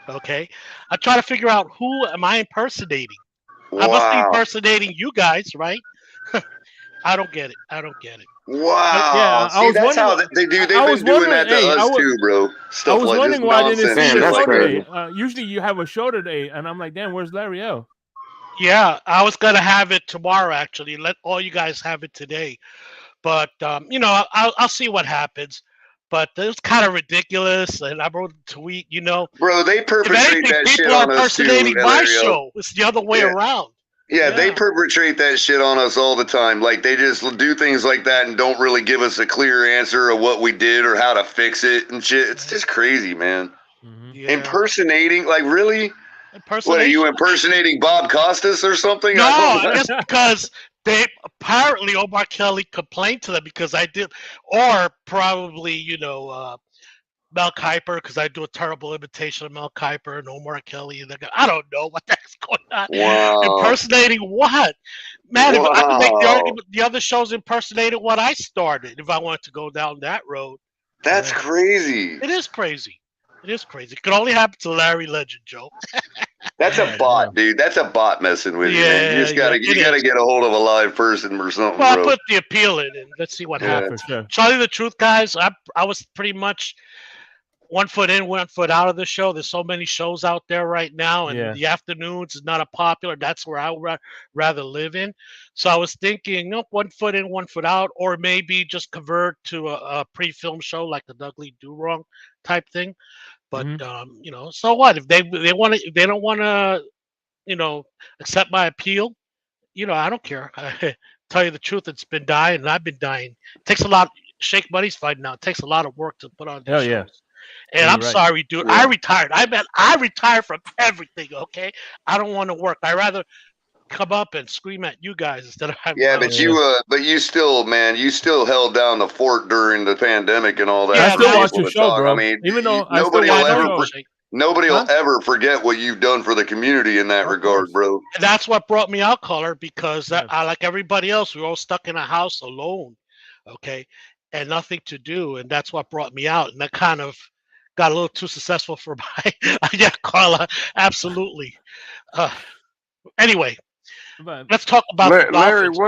Okay, I try to figure out who am I impersonating. I must be Wow. impersonating you guys, right? I don't get it. Wow. Yeah, I See, was that's how wondering. they do. I They've was been doing wondering. that to Hey, us too, bro. I Stuff was like wondering this why I didn't nonsense see Damn, the shit that's show like that. today. Usually you have a show today, and I'm like, damn, where's Larry O? Yeah, I was gonna have it tomorrow. Actually, let all you guys have it today. But you know, I'll see what happens. But it's kind of ridiculous, and I wrote a tweet. You know, Bro, they if perpetrate anything, that shit people are on us too, impersonating my Larry. show. It's the other way Yeah. around. Yeah, they Yeah. perpetrate that shit on us all the time. Like, they just do things like that and don't really give us a clear answer of what we did or how to fix it and shit. It's just crazy, man. Yeah. Impersonating? Like, really? What, are you Impersonation? impersonating Bob Costas or something? No, I don't know. just because they apparently Omar Kelly complained to them because I did, or probably Mel Kiper, because I do a terrible imitation of Mel Kiper and Omar Kelly, and I don't know what the heck's going on. Wow. Impersonating what? Man, if I could make the Wow. argument the other shows impersonated what I started if I wanted to go down that road. That's crazy. It is crazy. It could only happen to Larry Legend, Joe. That's a bot, dude. That's a bot messing with you, man. You just gotta, it you gotta is. get a hold of a live person or something, Well, I bro. put the appeal in, and let's see what Yeah. happens. For sure. Tell you the truth, guys, I was pretty much 1 foot in, 1 foot out of the show. There's so many shows out there right now, and Yeah. the afternoons is not a popular. That's where I would rather live in. So I was thinking, no, 1 foot in, 1 foot out, or maybe just convert to a pre-film show like the Dudley Do Wrong type thing. But so what if they want to? If they don't want to, accept my appeal, I don't care. Tell you the truth, it's been dying, and I've been dying. It takes a lot. Shake Money's fighting now. It takes a lot of work to put on these Hell shows. yeah. And You're I'm right. sorry, dude. I retired. I retired from everything. Okay, I don't want to work. I rather come up and scream at you guys instead of having. Yeah, my but own- you still, man, you still held down the fort during the pandemic and all that. Yeah, I for still watch people your to show, talk. bro. I mean, Even though I still nobody watch will your ever, show. nobody Huh? will ever forget what you've done for the community in that Of regard, course. bro. And that's what brought me out, caller, because Yeah. I, like everybody else, we were all stuck in a house alone, okay, and nothing to do, and that's what brought me out, and that kind of got a little too successful for my yeah, Carla, absolutely. Anyway, But, let's talk about the Larry, Dolphins.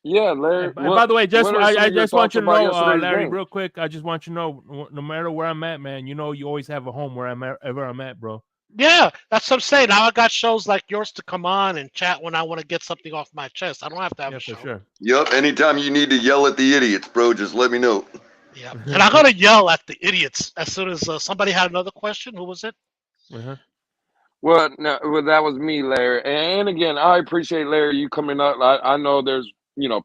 Larry. by the way, what are some I of your just want thoughts you to about know, yesterday's Larry, game? real quick. I just want you to know, no matter where I'm at, man, you always have a home wherever I'm at, bro. Yeah, that's what I'm saying. Now I got shows like yours to come on and chat when I want to get something off my chest. I don't have to have a show. For sure. Yep. Anytime you need to yell at the idiots, bro, just let me know. Yeah, and I'm gonna yell at the idiots as soon as somebody had another question. Who was it? Well, no, that was me, Larry. And again, I appreciate Larry you coming up. I know there's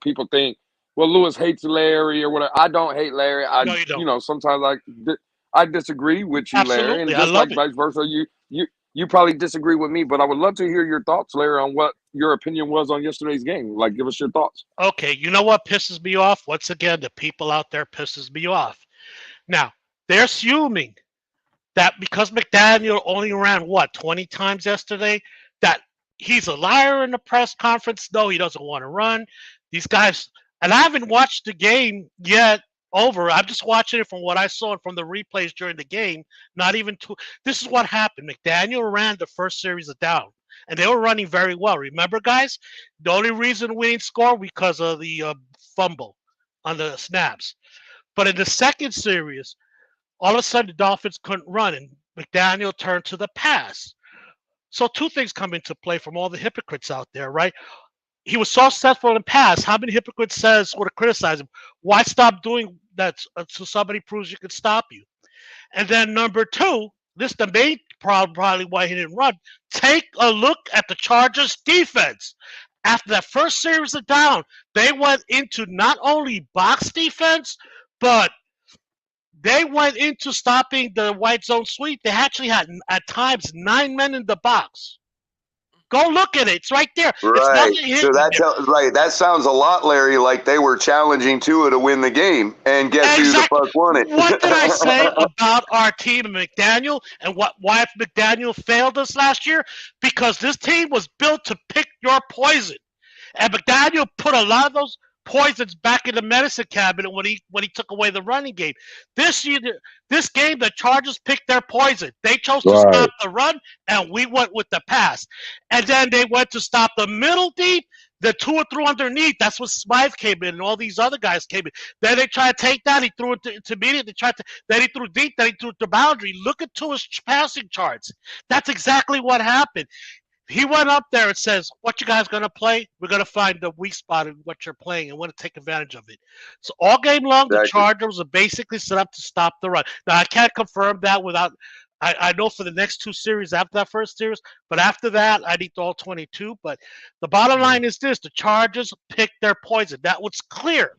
people think, well, Lewis hates Larry or whatever. I don't hate Larry. No, you don't. Sometimes I disagree with you, Larry, and Absolutely, I just love like it. vice versa, you probably disagree with me. But I would love to hear your thoughts, Larry, on what your opinion was on yesterday's game. Like, give us your thoughts. Okay, you know what pisses me off? Once again, the people out there pisses me off. Now, they're assuming that because McDaniel only ran, 20 times yesterday, that he's a liar in the press conference. No, he doesn't want to run. These guys, and I haven't watched the game yet over. I'm just watching it from what I saw and from the replays during the game. Not even two. This is what happened. McDaniel ran the first series of down, and they were running very well. Remember, guys, the only reason we didn't score because of the fumble on the snaps. But in the second series, all of a sudden the Dolphins couldn't run, and McDaniel turned to the pass. So two things come into play from all the hypocrites out there, right? He was so successful in pass. How many hypocrites would have criticized him? Why stop doing that until somebody proves you can stop you? And then number two, this is the main problem probably why he didn't run. Take a look at the Chargers defense. After that first series of down, they went into not only box defense, but they went into stopping the white zone sweep. They actually had, at times, 9 men in the box. Go look at it. It's right there. It's Right. nothing So hidden there. that sounds a lot, Larry, like they were challenging Tua to win the game, and guess who the fuck won it? What did I say about our team and McDaniel, and why McDaniel failed us last year? Because this team was built to pick your poison, and McDaniel put a lot of those poisons back in the medicine cabinet when he took away the running game. This game, the Chargers picked their poison. They chose to stop the run, and we went with the pass. And then they went to stop the middle deep. The Tua threw underneath. That's when Smythe came in, and all these other guys came in. Then they tried to take that. He threw it to intermediate. Then he threw deep. Then he threw it to boundary. Look at Tua's passing charts. That's exactly what happened. He went up there and says, what you guys going to play? We're going to find the weak spot in what you're playing and want to take advantage of it. So all game long, the Chargers are basically set up to stop the run. Now, I can't confirm that without – I know for the next two series after that first series, but after that, I need all 22. But the bottom line is this. The Chargers picked their poison. That was clear.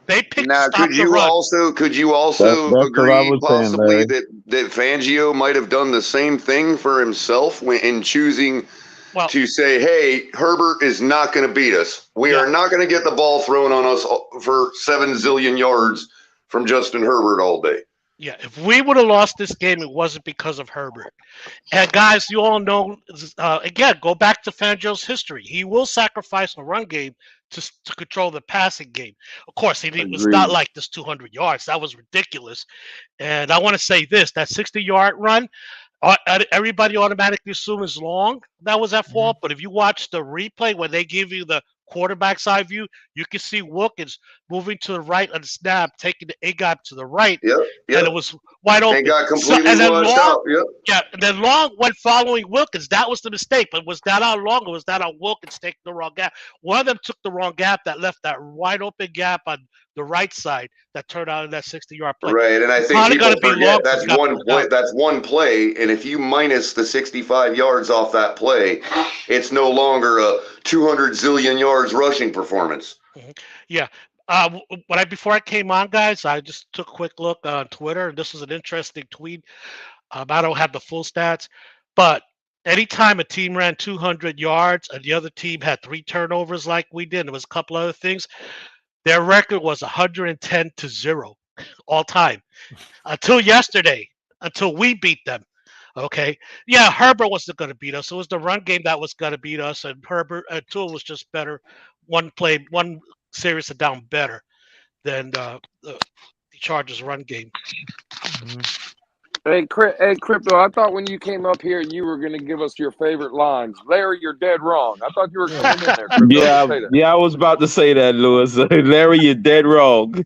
They picked now, to stop could the you run. also agree possibly that Fangio might have done the same thing for himself in choosing – to say, hey, Herbert is not going to beat us. We are not going to get the ball thrown on us for 7 zillion yards from Justin Herbert all day. Yeah, if we would have lost this game, it wasn't because of Herbert. And guys, you all know, again, go back to Fangio's history. He will sacrifice a run game to control the passing game. Of course, it was not like this 200 yards. That was ridiculous. And I want to say this, that 60-yard run, everybody automatically assumes is long. That was at fault. But if you watch the replay when they give you the quarterback side view, you can see Wilkins moving to the right on the snap, taking the A-gap to the right. And it was wide open. They got completely launched out. Yeah, and then Long went following Wilkins. That was the mistake. But was that on Long or was that on Wilkins taking the wrong gap? One of them took the wrong gap that left that wide open gap on the right side that turned out in that 60-yard play. Right, and I think people forget that's one play. That's one play, and if you minus the 65 yards off that play, it's no longer a 200 zillion yards rushing performance. Yeah. Before I came on, guys, I just took a quick look on Twitter, and this was an interesting tweet. I don't have the full stats, but anytime a team ran 200 yards and the other team had 3 turnovers like we did, there was a couple other things, their record was 110-0 all time until yesterday, until we beat them. Okay. Yeah, Herbert wasn't going to beat us. It was the run game that was going to beat us, and Herbert Tua was just better. One series down better than the Chargers run game. Hey, Crypto, I thought when you came up here, you were going to give us your favorite lines. Larry, you're dead wrong. I thought you were coming in there, Crypto. I was about to say that, Louis. Larry, you're dead wrong.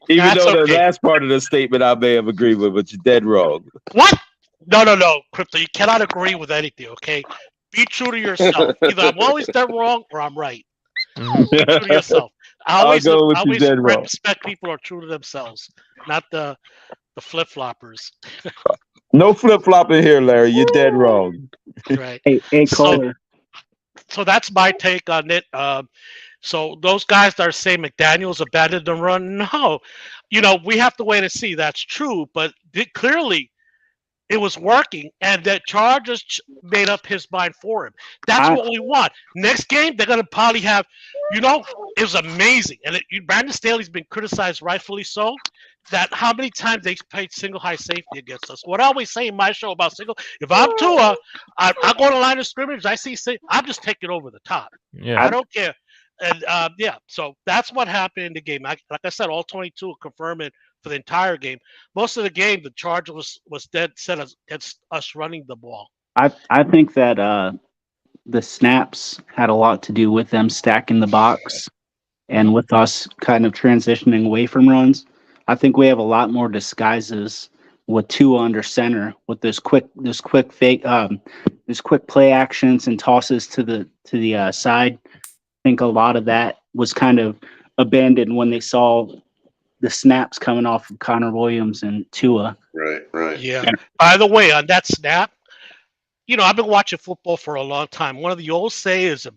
Even though the last part of the statement I may have agreed with, but you're dead wrong. What? No, Crypto. You cannot agree with anything, okay? Be true to yourself. Either I'm always dead wrong or I'm right. Be true to yourself. I always respect people who are true to themselves, not the flip-floppers. No flip-flopping here, Larry. You're dead wrong. Right. Hey, caller. So that's my take on it. So those guys that are saying McDaniels abandoned the run, no. We have to wait and see. That's true, but clearly it was working, and the Chargers made up his mind for him. That's what we want. Next game, they're going to probably have, it was amazing. And Brandon Staley's been criticized, rightfully so, that how many times they played single high safety against us. What I always say in my show about single, if I'm Tua, I go on the line of scrimmage, I see, I'm just taking over the top. Yeah. I don't care. And, so that's what happened in the game. Like I said, all 22 confirm it for the entire game. Most of the game, the charge was dead set against us running the ball. I think that the snaps had a lot to do with them stacking the box and with us kind of transitioning away from runs. I think we have a lot more disguises with Tua under center with this quick fake, this quick play actions and tosses to the side. I think a lot of that was kind of abandoned when they saw the snaps coming off of Connor Williams and Tua. Right. Yeah. By the way, on that snap, I've been watching football for a long time. One of the old sayings,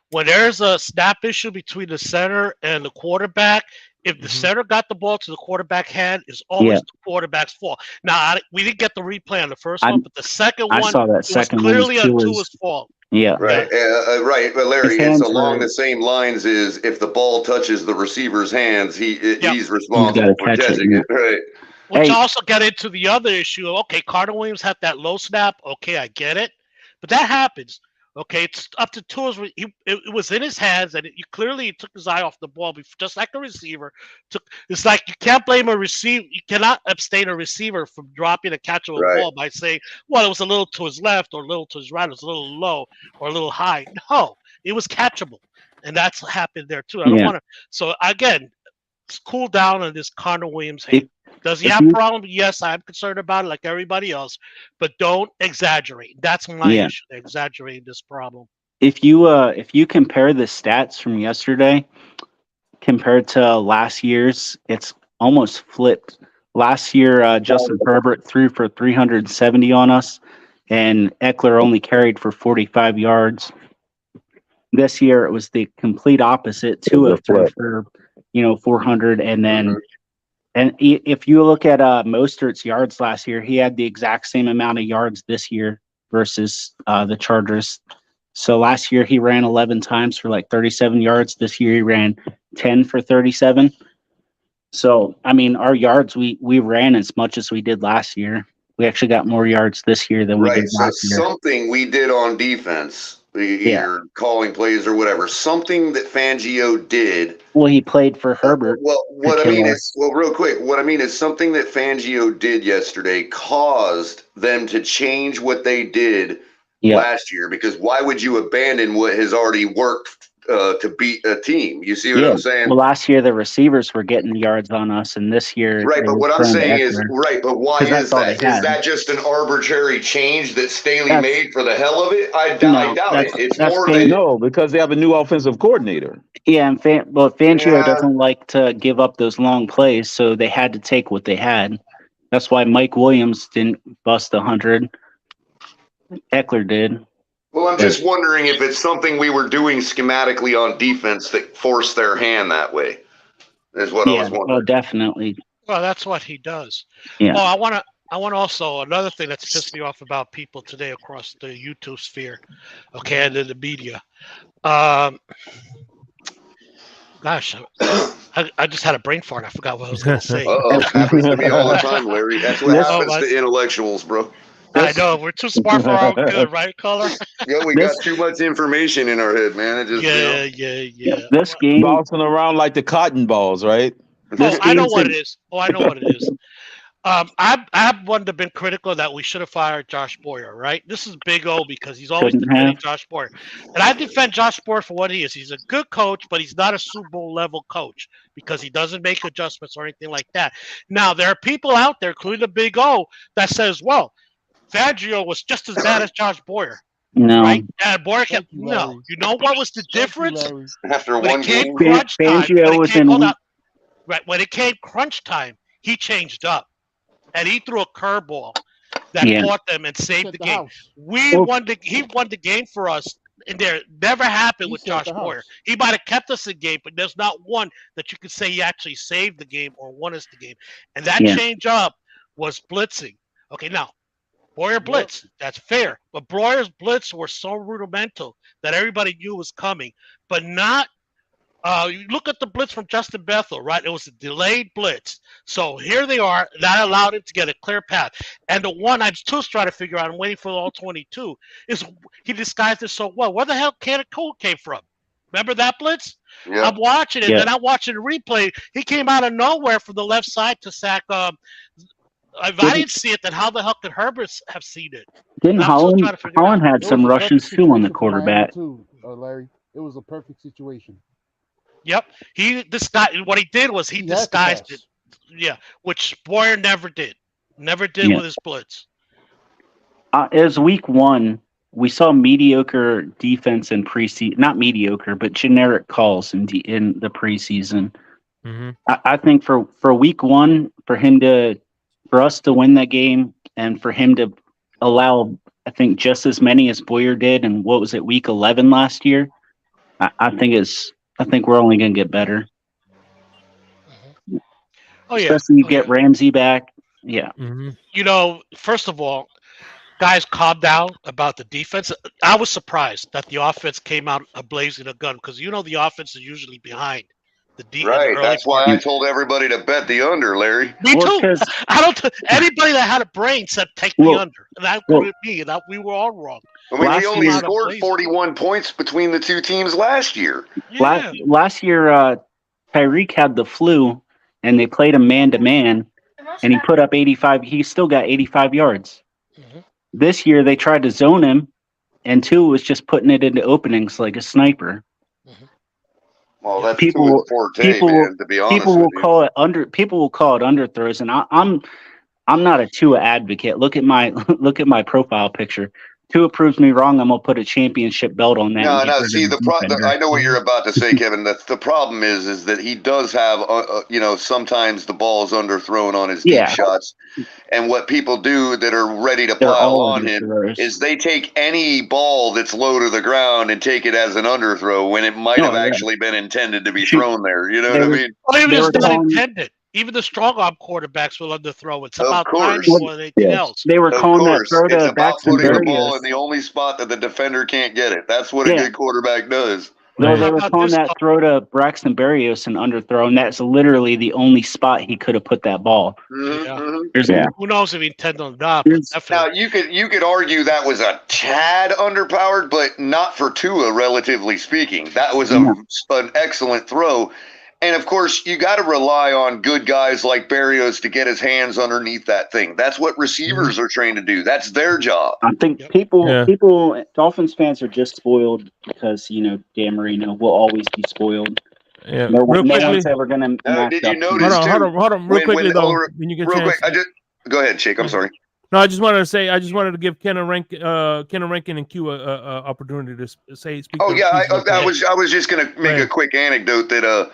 when there's a snap issue between the center and the quarterback, if the center got the ball to the quarterback hand, it's always the quarterback's fault. Now, we didn't get the replay on the first one, but the second one was clearly on Tua's fault. Yeah. Right. Right. But Larry, His it's hands along were. the same lines as if the ball touches the receiver's hands, he's He's got responsible to for catch it. catching Yeah. it. Right. Which also get into the other issue. Okay, Carter Williams had that low snap. Okay, I get it, but that happens. Okay, it's up to Tua's. It was in his hands, and clearly he took his eye off the ball, just like a receiver. It's like you can't blame a receiver. You cannot abstain a receiver from dropping a catchable ball by saying, "Well, it was a little to his left, or a little to his right. It was a little low, or a little high." No, it was catchable, and that's what happened there too. I don't want to. So again, cool down on this Connor Williams hate. Does he have problems? Yes, I'm concerned about it like everybody else, but don't exaggerate. That's my issue, exaggerating this problem. If you compare the stats from yesterday compared to last year's, it's almost flipped. Last year, Justin Herbert threw for 370 on us, and Eckler only carried for 45 yards. This year, it was the complete opposite. Tua threw for 400, and then. And if you look at Mostert's yards last year, he had the exact same amount of yards this year versus the Chargers. So last year he ran 11 times for like 37 yards. This year he ran 10 for 37. So, I mean, our yards, we ran as much as we did last year. We actually got more yards this year than we did last year. Something we did on defense, either calling plays or whatever, something that Fangio did. Well, he played for Herbert. What I mean is, real quick, what I mean is something that Fangio did yesterday caused them to change what they did last year, because why would you abandon what has already worked to beat a team? You see what I'm saying? Well, last year the receivers were getting yards on us, and this year, but what I'm saying is, but why is that? Is that just an arbitrary change that Staley made for the hell of it? I doubt it. It's more than no, because they have a new offensive coordinator. Yeah, and Fangio doesn't like to give up those long plays, so they had to take what they had. That's why Mike Williams didn't bust 100. Eckler did. Well, I'm just wondering if it's something we were doing schematically on defense that forced their hand that way. Is what I was wondering. Oh, definitely. Well, that's what he does. Yeah. Oh, I want also another thing that's pissed me off about people today across the YouTube sphere, okay, and in the media. Gosh, I just had a brain fart. I forgot what I was going to say. Happens to me all the time, Larry. That's what happens to intellectuals, bro. I know, we're too smart for our own good, right, caller? Yeah, we got too much information in our head, man. It just, yeah. This game bouncing around like the cotton balls, right? I know what it is. I know what it is. I've one that been critical that we should have fired Josh Boyer, right? This is Big O because he's always defending Josh Boyer. And I defend Josh Boyer for what he is. He's a good coach, but he's not a Super Bowl level coach because he doesn't make adjustments or anything like that. Now, there are people out there, including the Big O, that says, well, Fangio was just as bad as Josh Boyer. No. Right? And Boyer kept, no. You know what was the difference? After when one it came game, crunch time, when it came crunch time, he changed up. And he threw a curveball that caught them and saved the game. He won the game for us, and there never happened with Josh Boyer. He might have kept us in game, but there's not one that you could say he actually saved the game or won us the game. And that change up was blitzing. Okay, now Boyer blitz, that's fair. But Boyer's blitz were so rudimental that everybody knew was coming, but not. You look at the blitz from Justin Bethel, right? It was a delayed blitz. So here they are. That allowed him to get a clear path. And the one I'm still trying to figure out, I'm waiting for all 22, is he disguised it so well. Where the hell Cannon Cole came from? Remember that blitz? Yeah. I'm watching it, and I'm watching the replay. He came out of nowhere from the left side to sack. If I didn't see it, then how the hell could Herbert have seen it? Didn't Holland had some Russians too on the quarterback? Larry, it was a perfect situation. Yep, he disguised. What he did was he disguised it. Yeah, which Boyer never did. Never did with his blitz. It was week 1. We saw mediocre defense in preseason. Not mediocre, but generic calls in the preseason. Mm-hmm. I think for week 1, for us to win that game, and for him to allow, I think, just as many as Boyer did, and what was it, week 11 last year? I think we're only going to get better. Oh yeah, especially you get Ramsey back. Yeah. Mm-hmm. You know, first of all, guys, calm down about the defense. I was surprised that the offense came out blazing a gun because the offense is usually behind in the Right. early That's why part. I told everybody to bet the under, Larry. Me too. I don't. Anybody that had a brain said take the under, and that included me. And we were all wrong. I mean, we only Came out scored blazing. 41 points between the two teams last year. Yeah. Last year, Tyreek had the flu, and they played him man to man, and he put up 85. He still got 85 yards. Mm-hmm. This year, they tried to zone him, and Tua was just putting it into openings like a sniper. Well, that's people, Tua's forte, people, man, to be honest people will with you. call it under. People will call it underthrows, and I'm not a Tua advocate. Look at my profile picture. Tua proves me wrong. I'm gonna put a championship belt on that. No. See, I know what you're about to say, Kevin. That's the problem is that he does have, sometimes the ball's underthrown on his deep shots, and what people do that are ready to pile on him is they take any ball that's low to the ground and take it as an underthrow when it might have actually been intended to be thrown there. You know what I mean? Well, even it's not intended. Even the strong arm quarterbacks will underthrow. It's about timing more than anything else. They were calling that throw to Braxton Berrios. The ball in the only spot that the defender can't get it. That's what a good quarterback does. No, they were calling that throw to Braxton Berrios an underthrow, and that's literally the only spot he could have put that ball. Who knows if he intended or not? Now you could argue that was a tad underpowered, but not for Tua, relatively speaking. That was an excellent throw. And, of course, you got to rely on good guys like Berrios to get his hands underneath that thing. That's what receivers are trained to do. That's their job. I think Dolphins fans are just spoiled because, Dan Marino will always be spoiled. Yeah. No one's ever going to match did up. you notice, hold on. Real quickly, though, when you get a chance. Go ahead, Shake. I'm sorry. No, I just wanted to give Ken Rankin and Q a opportunity to speak. Oh, yeah. I was just going to make a quick anecdote that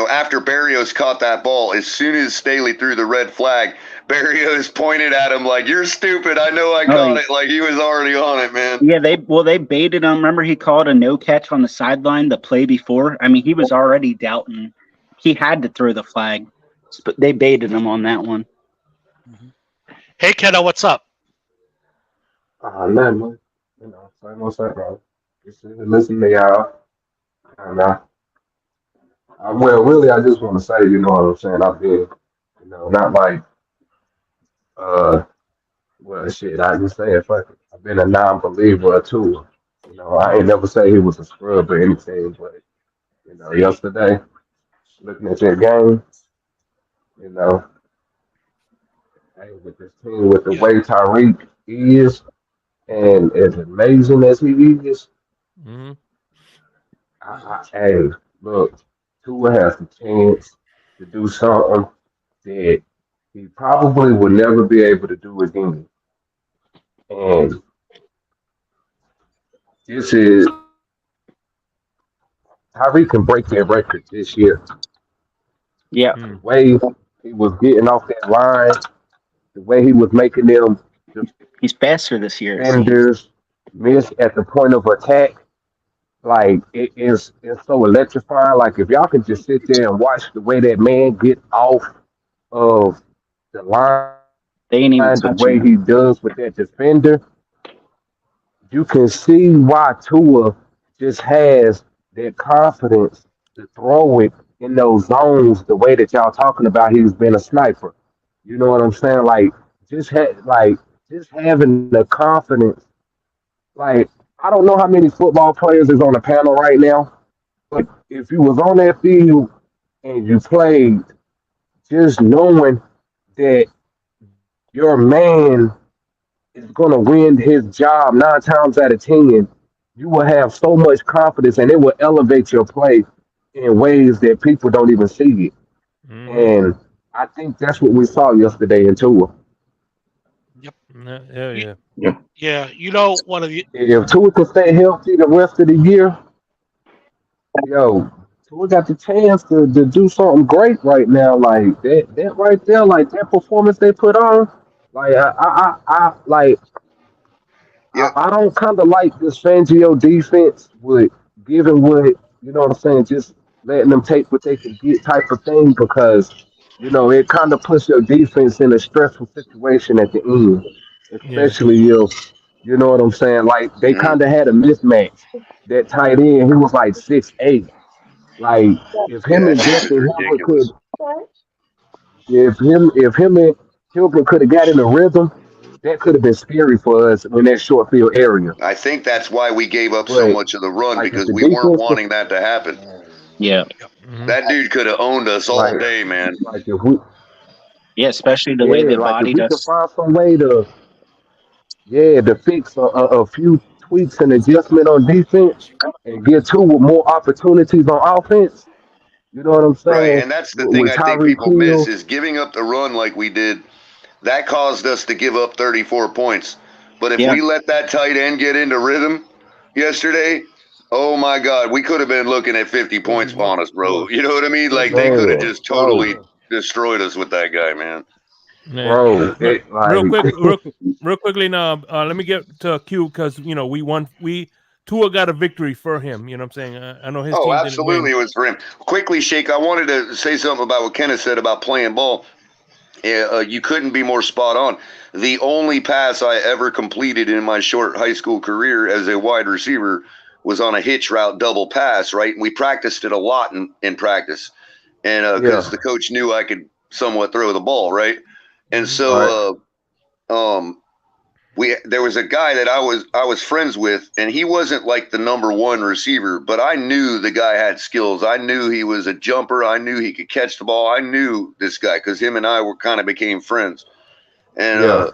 after Berrios caught that ball, as soon as Staley threw the red flag, Berrios pointed at him like, "You're stupid. I know I caught it." Like he was already on it, man. Yeah, they baited him. Remember, he called a no catch on the sideline the play before. I mean, he was already doubting. He had to throw the flag, but they baited him on that one. Hey, Kenna, what's up? Nothing, man. Same old thing, bro. Just listen to y'all. And well, really, I just want to say, you know what I'm saying? I've been, not like, shit, I just say it, fuck it. I've been a non-believer too. I ain't never say he was a scrub or anything, but, yesterday, looking at that game, hey, with this team, with the way Tyreek is, and as amazing as he is, hey, look, Tua has the chance to do something that he probably will never be able to do again. And this is Tyreek can break that record this year. Yeah. The way he was getting off that line, the way he was making them. He's faster this year. Defenders miss at the point of attack. Like it's so electrifying. Like if y'all can just sit there and watch the way that man get off of the line, they ain't even the way he does with that defender, you can see why Tua just has that confidence to throw it in those zones the way that y'all talking about he's been a sniper. You know what I'm saying? Like just having the confidence. Like I don't know how many football players is on the panel right now, but if you was on that field and you played, just knowing that your man is going to win his job 9 times out of 10, you will have so much confidence and it will elevate your play in ways that people don't even see it. And I think that's what we saw yesterday in Tua. Yep. Yeah. One of the if Tua can stay healthy the rest of the year, Tua got the chance to do something great right now. Like that right there, like that performance they put on. Like I don't kind of like this Fangio defense with giving what you know what I'm saying, just letting them take what they can get type of thing because it kind of puts your defense in a stressful situation at the end, Yeah. especially if you know what I'm saying. Like they Mhm. kind of had a mismatch. That tight end, he was like 6'8". Like if Yeah, him that and dude is Justin Herbert ridiculous. could, if him and Hilbert could have got in the rhythm, that could have been scary for us in that short field area. I think that's why we gave up so But much of the run like if because the we weren't defense, wanting that to happen. Yeah. Mhm. That dude could have owned us all like day, man. like if we, Yeah, especially the way yeah, they like if bodied we could us. find some way to, yeah, to fix a few tweaks and adjustment on defense and give two with more opportunities on offense. You know what I'm Right, saying? and that's the thing With I think Tyreek people miss Hill, is giving up the run like we did. That caused us to give up 34 points. But if Yeah. we let that tight end get into rhythm yesterday, oh my God, we could have been looking at 50 points on us, bro. You know what I mean? Like they could have man, just totally destroyed us with that guy, man. Yeah. bro, it Real like quick, real quickly now. Let me get to Q because we won. Tua got a victory for him. You know what I'm saying? I know his Oh, team didn't win. absolutely, it was for him. Quickly, Shake, I wanted to say something about what Kenneth said about playing ball. You couldn't be more spot on. The only pass I ever completed in my short high school career as a wide receiver was on a hitch route double pass, right? And we practiced it a lot in practice. And because yeah, the coach knew I could somewhat throw the ball, right? And right, so there was a guy that I was friends with, and he wasn't like the number one receiver, but I knew the guy had skills. I knew he was a jumper. I knew he could catch the ball. I knew this guy because him and I were kind of became friends. And yeah,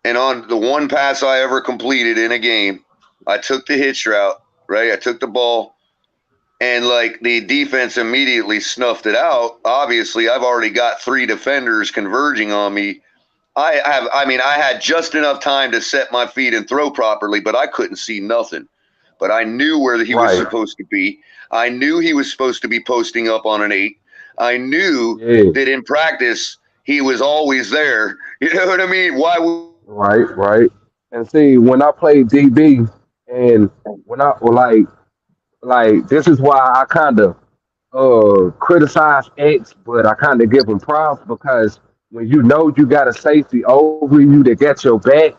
and on the one pass I ever completed in a game, I took the hitch route, right? I took the ball, and like the defense immediately snuffed it out. Obviously, I've already got three defenders converging on me. I had just enough time to set my feet and throw properly, but I couldn't see nothing. But I knew where he was right, supposed to be. I knew he was supposed to be posting up on an 8. I knew yeah, that in practice he was always there. You know what I mean? Why would right, right. And see, when I played DB, and when I well, like this is why I kind of criticize X, but I kind of give him props because when you know you got a safety over you that got your back,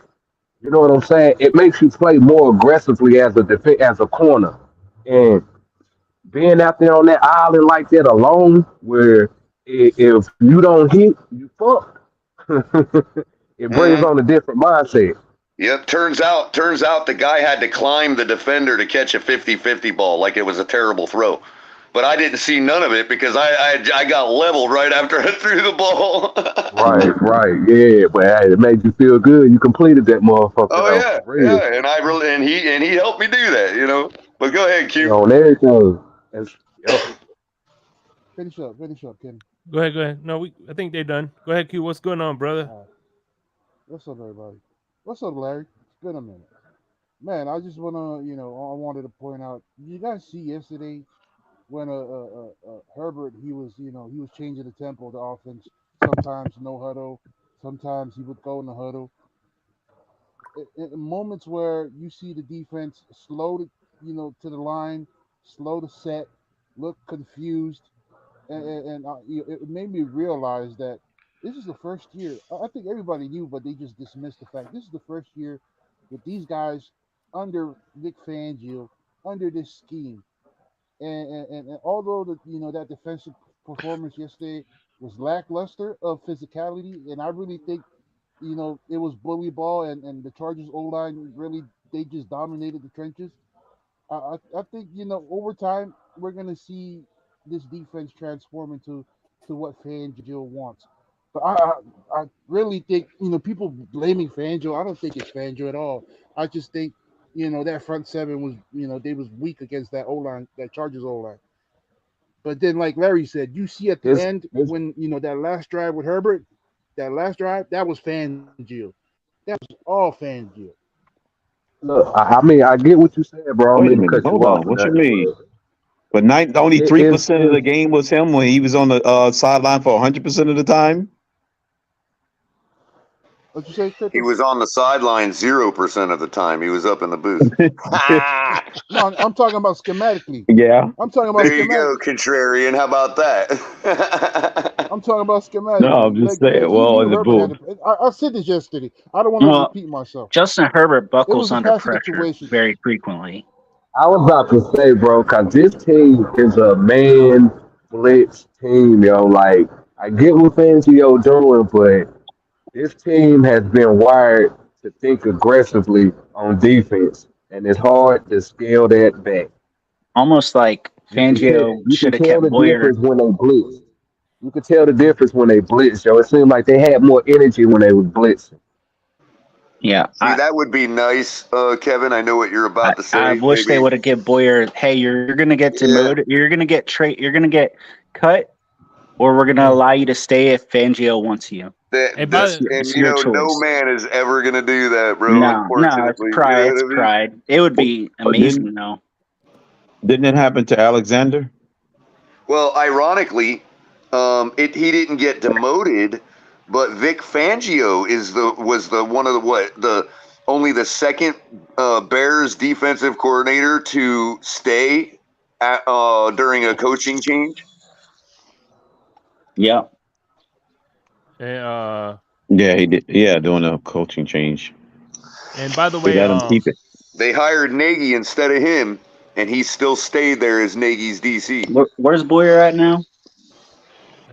you know what I'm saying? It makes you play more aggressively as as a corner, and being out there on that island like that alone, where if you don't hit, you fucked. It brings Mhm. on a different mindset. Yep, turns out the guy had to climb the defender to catch a 50-50 ball like it was a terrible throw. But I didn't see none of it because I got leveled right after I threw the ball. Right, right, yeah, but hey, it made you feel good. You completed that motherfucker Oh though, yeah, for real. and I really and he helped me do that, you know. But go ahead, Yeah, Q. on everything. Yep. Finish up, Ken. Go ahead. Go ahead. No, I think they're done. Go ahead, Q. What's going on, brother? What's up, everybody? What's up, Larry? It's been a minute, man. I just wanna, I wanted to point out. You guys see yesterday when Herbert, he was changing the tempo of the offense. Sometimes no huddle, sometimes he would go in the huddle. In moments where you see the defense slow to the line, slow to set, look confused, and it made me realize that this is the first year. I think everybody knew, but they just dismissed the fact this is the first year with these guys under Nick Fangio, under this scheme. And although that defensive performance yesterday was lackluster of physicality, and I really think it was bully ball, and the Chargers O line really they just dominated the trenches. I think over time we're gonna see this defense transform to what Fangio wants. But I really think people blaming Fangio. I don't think it's Fangio at all. I just think that front seven was they was weak against that O line, that Chargers O line. But then, like Larry said, you see at the It's, end it's when that last drive with Herbert, that last drive that was Fangio. That was all Fangio. look. I mean, I get what you said, bro. I don't Wait a mean to minute, cut hold you off on. or What you nothing, mean? but But only it's 3% of the game was him when he was on the sideline for 100% of the time. What you say, He Clipper? was on the sideline 0% of the time. He was up in the booth. No, I'm talking about schematically. Yeah. I'm talking about There you schematic. go, contrarian. How about that? I'm talking about schematically. No, I'm just saying. He Well, knew in the Herbert booth. had to. I said this yesterday. I don't want to Well, repeat myself. Justin Herbert It was buckles a under passing pressure situation. very frequently. I was about to say, bro, because this team is a man blitz team, yo. Like, I get what Fangio doing, but this team has been wired to think aggressively on defense, and it's hard to scale that back. Almost like Fangio You can should have tell kept the Boyer. difference when they blitz. You can tell the difference when they blitz, yo. It seemed like they had more energy when they was blitzing. Yeah, See, that would be nice, Kevin. I know what you're about to I say. wish they Maybe. would have given Boyer, hey, you're gonna get demoted, you're gonna get you're gonna get cut, or we're gonna allow you to stay if Fangio wants you. It's your No choice. man is ever gonna do that, bro. No, it's Unfortunately, pride. you know It's what I mean? pride. It would be amazing, though. Didn't it happen to Alexander? Well, ironically, he didn't get demoted, but Vic Fangio was the one of the only the second Bears defensive coordinator to stay during a coaching change. Yeah. And, Yeah, he did. Yeah, doing a coaching change. and by the They way, let him keep it. They hired Nagy instead of him, and he still stayed there as Nagy's DC. Where's Boyer at now?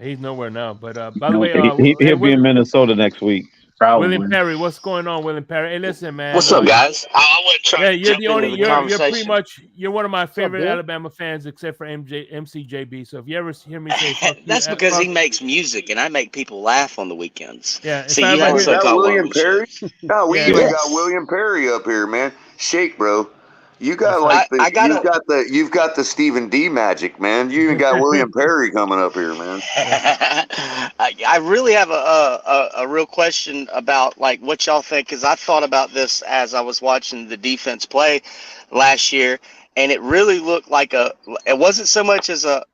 he's nowhere now. But by the way, He'll be in Minnesota next week. William Perry, what's going on, William Perry? Hey, listen, man. What's up, guys? I wasn't trying to you're jump the only. into the You're conversation. pretty much you're one of my favorite Dan? Alabama fans, except for MCJB. So if you ever hear me say fuck That's you, because he makes music, and I make people laugh on the weekends. Yeah, if See, I you ever had hear- some That call William Perry? No, we Yeah, even man. got William Perry up here, man. Shake, bro. You got you've got the Stephen D magic, man. You even got William Perry coming up here, man. I really have a real question about like what y'all think, because I thought about this as I was watching the defense play last year, and it really looked like it wasn't so much as a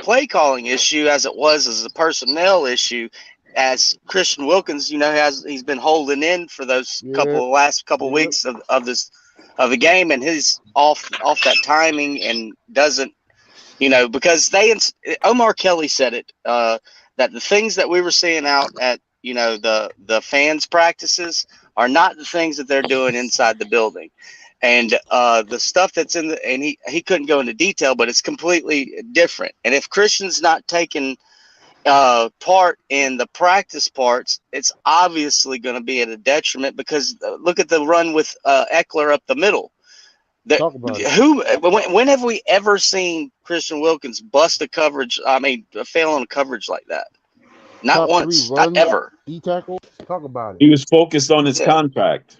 play calling issue as it was as a personnel issue. As Christian Wilkins, he's been holding in for those last couple weeks of the game, and he's off that timing and doesn't, because Omar Kelly said it, that the things that we were seeing out at, the fans practices are not the things that they're doing inside the building. And the stuff that's and he couldn't go into detail, but it's completely different. And if Christian's not taking part in the practice parts, it's obviously going to be at a detriment, because look at the run with Eckler up the middle. Talk about it. When have we ever seen Christian Wilkins bust a coverage? I mean, fail on a coverage like that? Not Top once, 3 not runs, ever. D tackle. Talk about it. He was focused on his contract.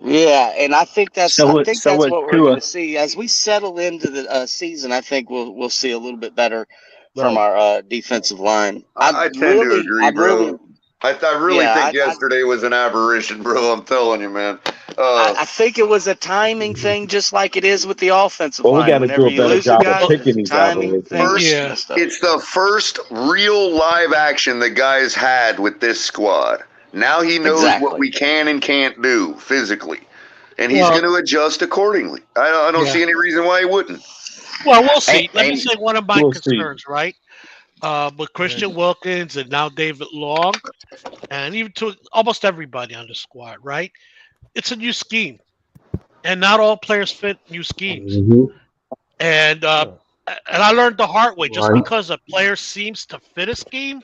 Yeah, and I think that's So that's with what we're Tua. going to see as we settle into the season. I think we'll see a little bit better from Right. our defensive line. I tend to agree, bro. I really think I yesterday was an aberration, bro. I'm telling you, man. I think it was a timing thing, just like it is with the offensive Well, we line. got to do Whenever a you better lose a job guy, of picking these timing thing. operations. It's the first real live action the guys had with this squad. Now he knows what we can and can't do physically, and he's going to adjust accordingly. I don't see any reason why he wouldn't. Well, we'll see. Let me say one of my concerns, right? With Christian Wilkins and now David Long, and even to almost everybody on the squad, right? It's a new scheme, and not all players fit new schemes. And I learned the hard way. Just because a player seems to fit a scheme,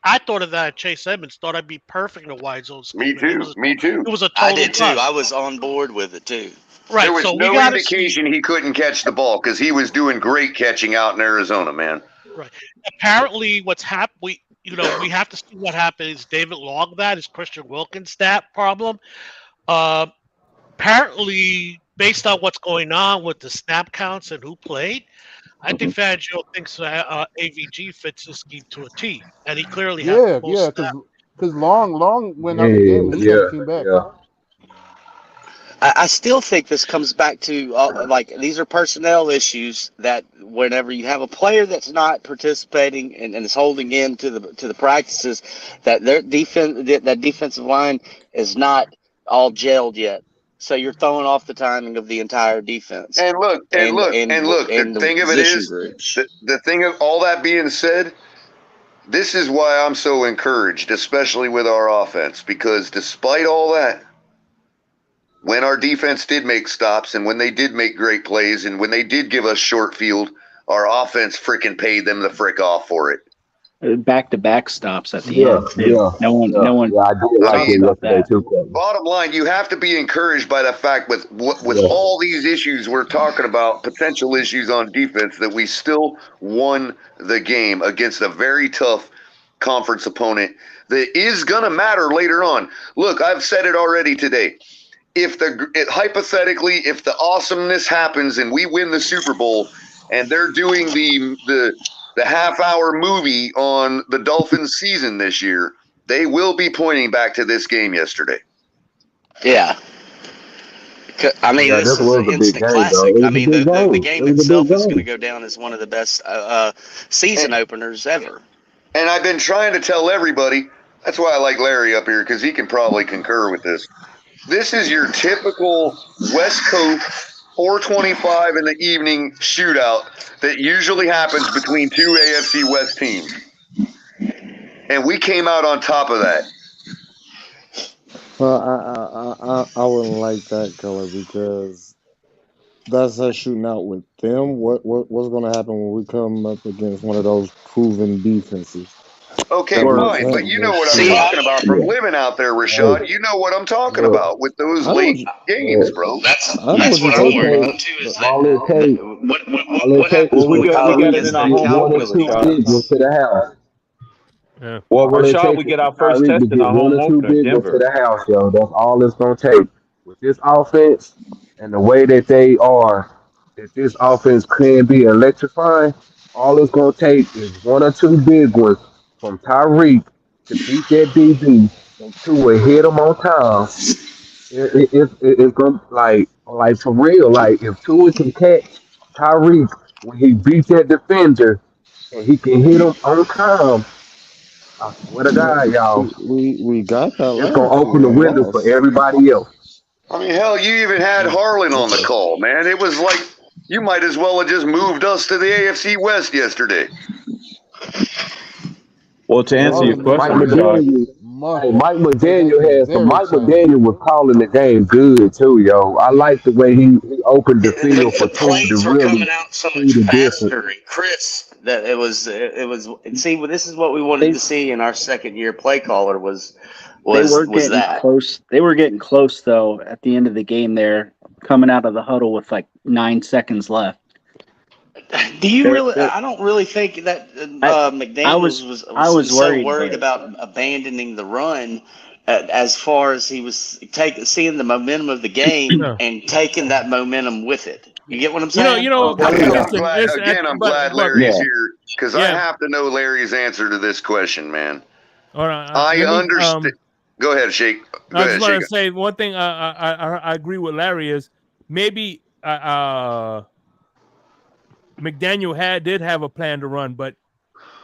I thought of that at Chase Edmonds. Thought I'd be perfect in a wide zone scheme. Me too. It was a total I did too. bust. I was on board with it too. Right. There was so no we gotta indication he couldn't catch the ball, because he was doing great catching out in Arizona, man. Right. Apparently, what's happened, we have to see what happens. David Long, that is Christian Wilkins, that problem. Apparently, based on what's going on with the snap counts and who played, I think Fangio thinks AVG fits this scheme to a T, and he clearly has the most snaps. Because Long went out the game and he never came back. I still think this comes back to like these are personnel issues that whenever you have a player that's not participating and is holding in to the practices, that their defensive line is not all gelled yet. So you're throwing off the timing of the entire defense. And look. The thing of it is, the thing of all that being said, This is why I'm so encouraged, especially with our offense, because despite all that, when our defense did make stops and when they did make great plays and when they did give us short field, our offense freaking paid them the frick off for it. Back-to-back stops at the Yeah, end. Too. No one I did like talks it about yesterday that. too, Kevin. Bottom line, you have to be encouraged by the fact with Yeah. all these issues we're talking about, potential issues on defense, that we still won the game against a very tough conference opponent that is going to matter later on. Look, I've said it already today. Hypothetically, if the awesomeness happens and we win the Super Bowl and they're doing the half-hour movie on the Dolphins season this year, they will be pointing back to this game yesterday. Yeah. I mean, Yeah, this this is an was a big instant game, though. classic. It I was a mean, big the game. game It was a big itself is going to game. go down as one of the best season openers ever. And I've been trying to tell everybody, that's why I like Larry up here, because he can probably concur with this. This is your typical West Coast 4:25 in the evening shootout that usually happens between two AFC West teams. And we came out on top of that. Well, I wouldn't like that color because that's us shooting out with them. What's going to happen when we come up against one of those proven defenses? Okay, We fine, but can't you know just what I'm shoot. talking about from living out there, Rashad. You know what I'm talking about with those I know what late games, bro. I know what you're talking about. All it takes, Well, is we for got it Tyreek in to our get home one or opener, two Rashad. big ones to the house. Yeah. Well, All it Rashad, takes we is get for our first Tyreek test to in get our one home or two opener, big ones to Denver. the house, yo. That's all it's gonna take. With this offense and the way that they are, that this offense can be electrifying, all it's gonna take is one or two big ones from Tyreek to beat that DB and two will hit them on time. It's gonna like for real. Like if Tua can catch Tyreek when he beats that defender and he can hit him on time, I swear to Well, God, y'all, we got that it's gonna last open year the and windows for lost. everybody else. I mean, hell, you even had Harlan on the call, man. It was like you might as well have just moved us to the AFC West yesterday. Well, to answer your Harlan and Mike question, them Rashad, McDaniel, must hey, Mike they got McDaniel to be has some. very Mike excited. McDaniel was calling the game good too, yo. I like the way he opened the field for The Tua to plays were really coming out so see much the difference. faster and crisp that it was. See, well, this is what we wanted to see in our second year play caller was They were was getting that. close. They were getting close though at the end of the game there, coming out of the huddle with like 9 seconds left. Do you They're- really? they're- I don't really think that I McDaniel's I was so worried, worried but about abandoning the run as far as he was seeing the momentum of the game No. and taking that momentum with it. You get what I'm saying? You know. Listen, I'm glad but Larry's here because I yeah. have to know Larry's answer to this question, man. All right. I Let me. understand. Go ahead, Shake. Go I ahead, just want Shake. to say one thing. I agree with Larry is maybe McDaniel did have a plan to run, but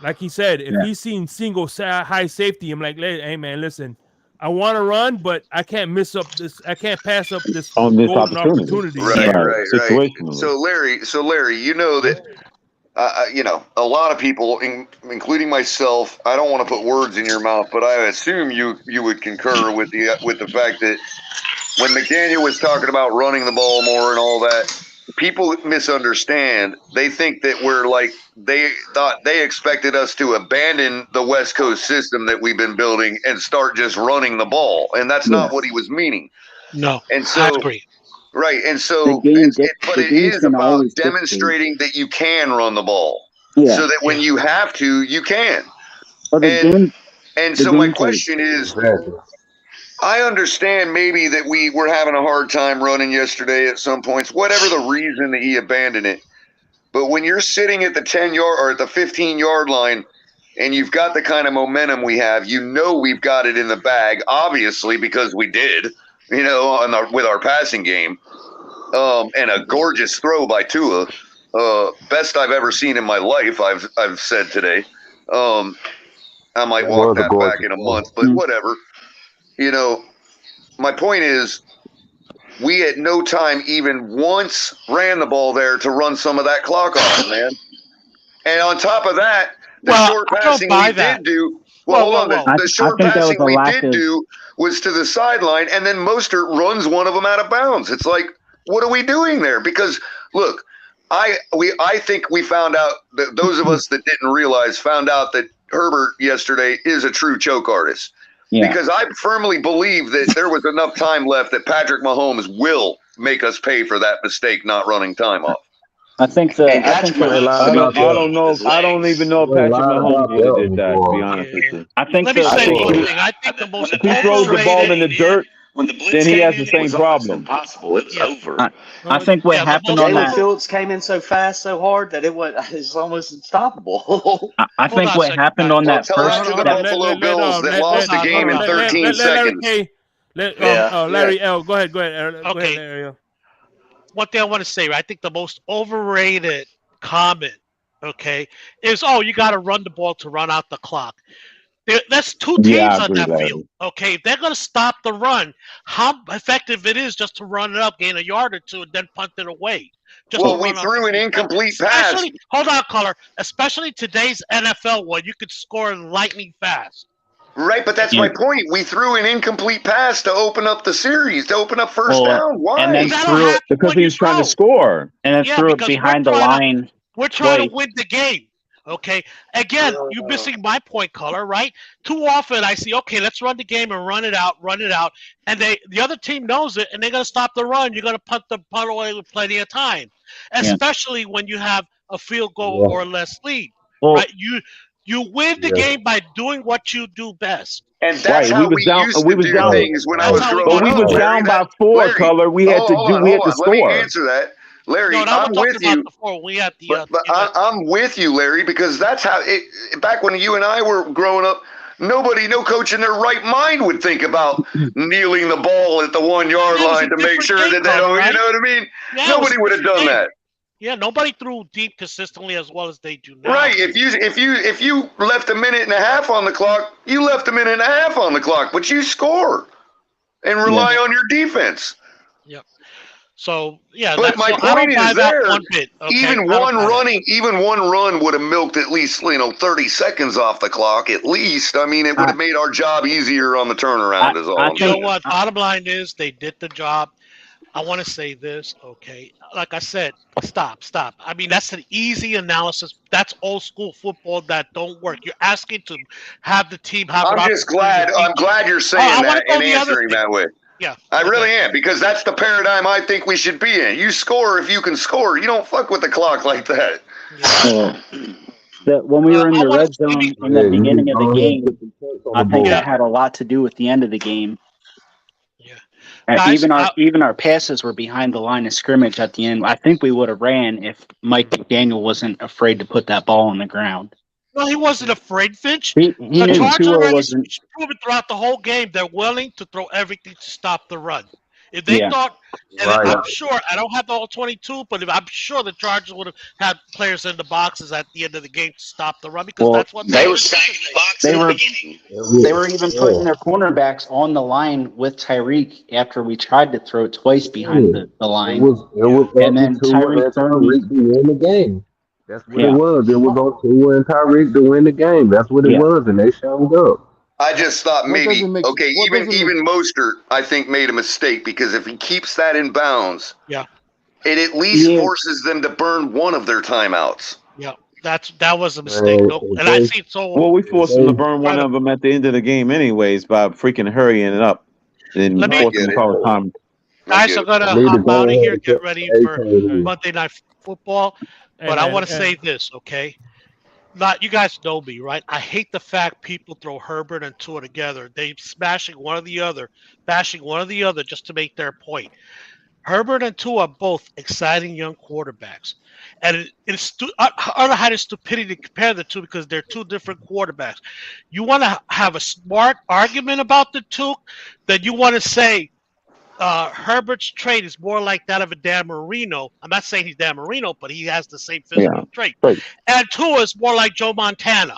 like he said, if he's seen single high safety, I'm like, hey man, listen, I want to run, but I can't miss up this. I can't pass up this on this golden opportunity. opportunity. Right. So Larry, you know that a lot of people, including myself, I don't want to put words in your mouth, but I assume you would concur with the fact that when McDaniel was talking about running the ball more and all that, people misunderstand. They think that they thought they expected us to abandon the West Coast system that we've been building and start just running the ball, and that's not what he was meaning. No, And I so, agree. right, and so, but it is about demonstrating that you can run the ball, so that when you have to, you can. And so my question is, I understand maybe that we were having a hard time running yesterday at some points, whatever the reason that he abandoned it. But when you're sitting at the 10-yard or at the 15-yard line and you've got the kind of momentum we have, we've got it in the bag, obviously, because we did, with our passing game. And a gorgeous throw by Tua, best I've ever seen in my life. I've said today. I might walk that back in a month, but whatever. My point is, we at no time even once ran the ball there to run some of that clock off, man. And on top of that, The short passing we did do. Well, hold on. The short passing we did do was to the sideline, and then Mostert runs one of them out of bounds. It's like, what are we doing there? Because look, I think we found out that those of us that didn't realize found out that Herbert yesterday is a true choke artist. Yeah. Because I firmly believe that there was enough time left that Patrick Mahomes will make us pay for that mistake not running time off. I don't know. I don't even know if Patrick Mahomes would have did that. To be honest with you, Let me say one thing. I think the most if he throws the ball in the dirt, then he has the same problem. Impossible. It was over. I think what happened on that. Fields came in so fast, so hard that it's almost unstoppable. I think what happened on that first. To the Buffalo Bills that lost the game in 13 seconds. Larry L. Go ahead. Okay. Larry L. One thing I want to say, I think the most overrated comment, okay, is you got to run the ball to run out the clock. That's two teams on that field. Okay, if they're going to stop the run, how effective it is just to run it up, gain a yard or two, and then punt it away. We threw an incomplete pass. Hold on, caller. Especially today's NFL one, you could score lightning fast. Right, but that's my point. We threw an incomplete pass to open up the series, to open up first down. Why? And then threw it because he was trying to score. And then threw it behind the line. We're trying to win the game. Okay. Again, you're missing my point, caller, right? Too often I see, okay, let's run the game and run it out. And the other team knows it, and they're going to stop the run. You're going to punt away with plenty of time, especially when you have a field goal or less lead. Right? You win the game by doing what you do best. And that's how we used to do things when I was growing up. But we was down by 4, color. We had to score. Let me answer that. Larry, I'm with you. I'm with you, Larry, because that's how back when you and I were growing up, no coach in their right mind would think about kneeling the ball at the 1 yard line to make sure that they don't, you know what I mean? Nobody would have done that. Yeah, nobody threw deep consistently as well as they do now. Right. If you left a minute and a half on the clock, you left a minute and a half on the clock, but you score and rely on your defense. Yep. So but my point is there. Even one run would have milked at least 30 seconds off the clock. At least, I mean, it would have made our job easier on the turnaround. Is all. You know what? Bottom line is they did the job. I want to say this, okay? Like I said, stop. I mean, that's an easy analysis. That's old school football that don't work. You're asking to have the team have. I'm glad you're saying that and answering that way. Yeah, I really am, because that's the paradigm I think we should be in. You score if you can score. You don't fuck with the clock like that. When we were in the red zone in the beginning of the game, I think that had a lot to do with the end of the game. Guys, even our passes were behind the line of scrimmage at the end. I think we would have ran if Mike McDaniel wasn't afraid to put that ball on the ground. Well, he wasn't afraid, Finch. The Chargers wasn't proven throughout the whole game they're willing to throw everything to stop the run. If they thought, and I'm sure, I don't have the all 22, but I'm sure the Chargers would have had players in the boxes at the end of the game to stop the run, because that's what they were stacking the box in the beginning. They were even putting their cornerbacks on the line with Tyreek after we tried to throw it twice behind the line. It was and then Tyreek to win the game. That's what it was. It was on Tua and Tyreek to win the game. That's what it was, and they showed up. I just thought maybe, even Mostert, I think, made a mistake, because if he keeps that in bounds, it at least forces them to burn one of their timeouts. Yeah, that was a mistake. And I see Well, we forced them to burn one of them at the end of the game anyways by freaking hurrying it up. And forcing them to call time. Guys, I'm going to hop out of here, get ready for Monday Night Football. But I want to say this, okay? You guys know me, right? I hate the fact people throw Herbert and Tua together. They bashing one or the other just to make their point. Herbert and Tua are both exciting young quarterbacks. And I don't know how it's stupidity to compare the two, because they're two different quarterbacks. You want to have a smart argument about the two, then you want to say Herbert's trait is more like that of a Dan Marino. I'm not saying he's Dan Marino, but he has the same physical trait. Right. And Tua is more like Joe Montana.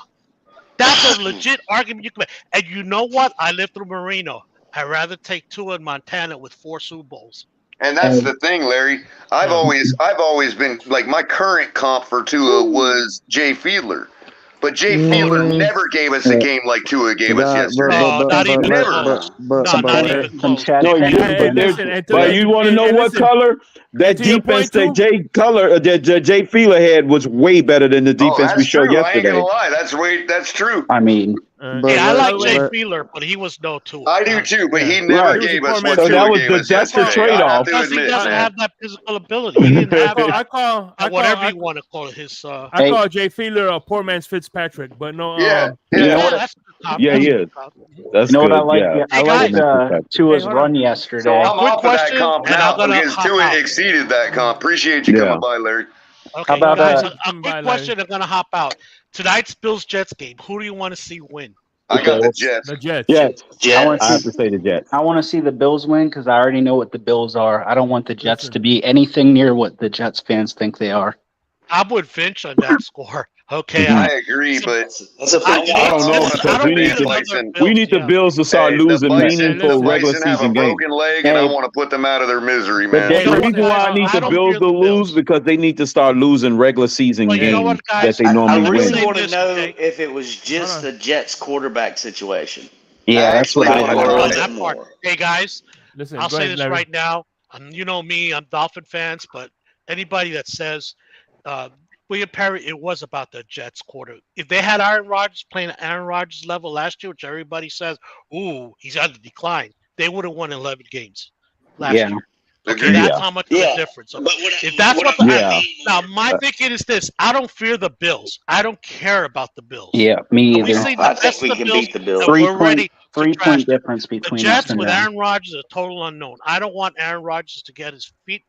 That's a legit argument you can make. And you know what? I lived through Marino. I'd rather take Tua and Montana with 4 Super Bowls. And that's the thing, Larry. I've always been like, my current comp for Tua was Jay Fiedler. But Jay Fiedler never gave us a game like Tua gave us yesterday. Not even Never. close. Not even close. No, Jay he Fiedler- didn't. But listen, but you want to know what color that to your defense point, that Jay Fiedler had was way better than the defense we That's showed true. I ain't yesterday. gonna lie. That's true. I mean, I like Jay Fiedler, but he was no Tua. I do too, but he never Right. gave us So what that Tua was gave the- us that's the yesterday. I have trade-off. to Because he admit, doesn't man. have that physical ability. He didn't have I call whatever you want to call it. His I call Jay Fiedler a poor man's Fitzpatrick, but no. Yeah. that's Yeah, he is. That's you know good. what I like? Yeah. I liked Tua's hold run on. yesterday. So I'm Quick off of that question, comp and now I'm gonna because hop Tua out. exceeded that comp. Appreciate you coming by, Larry. Okay, about, guys, uh, a quick question. I'm gonna hop out. Tonight's Bills-Jets game. Who do you want to see win? I got the Jets. The Jets. Jets. I want I have to say the Jets. I want to see the Bills win because I already know what the Bills are. I don't want the Jets to be anything near what the Jets fans think they are. I'm with Finch on that score. Okay, I agree, but That's a I don't know because we need the Bills to start losing meaningful regular Bison have a season games. broken leg, and I want to put them out of their misery, But man. the reason why I need the Bills to lose because they need to start losing regular season Well, you know games what, guys? that they I normally really win. want to know if it was just the Jets quarterback situation. Yeah, that's what I want to want. know a on bit that part. more. Hey guys, Listen, I'll go say ahead, this Larry. right now. You know me, I'm Dolphin fans, but anybody that says William Perry, it was about the Jets quarter. If they had Aaron Rodgers playing at Aaron Rodgers level last year, which everybody says, ooh, he's on the decline, they would have won 11 games last year. Okay, that's how much of a difference. So if that's what now my thinking is this: I don't fear the Bills. I don't care about the Bills. Yeah, me We either. see the best of the Bills, and Three we're ready. point difference The between us Jets and with them. Aaron Rodgers is a total unknown. I don't want Aaron Rodgers to get his feet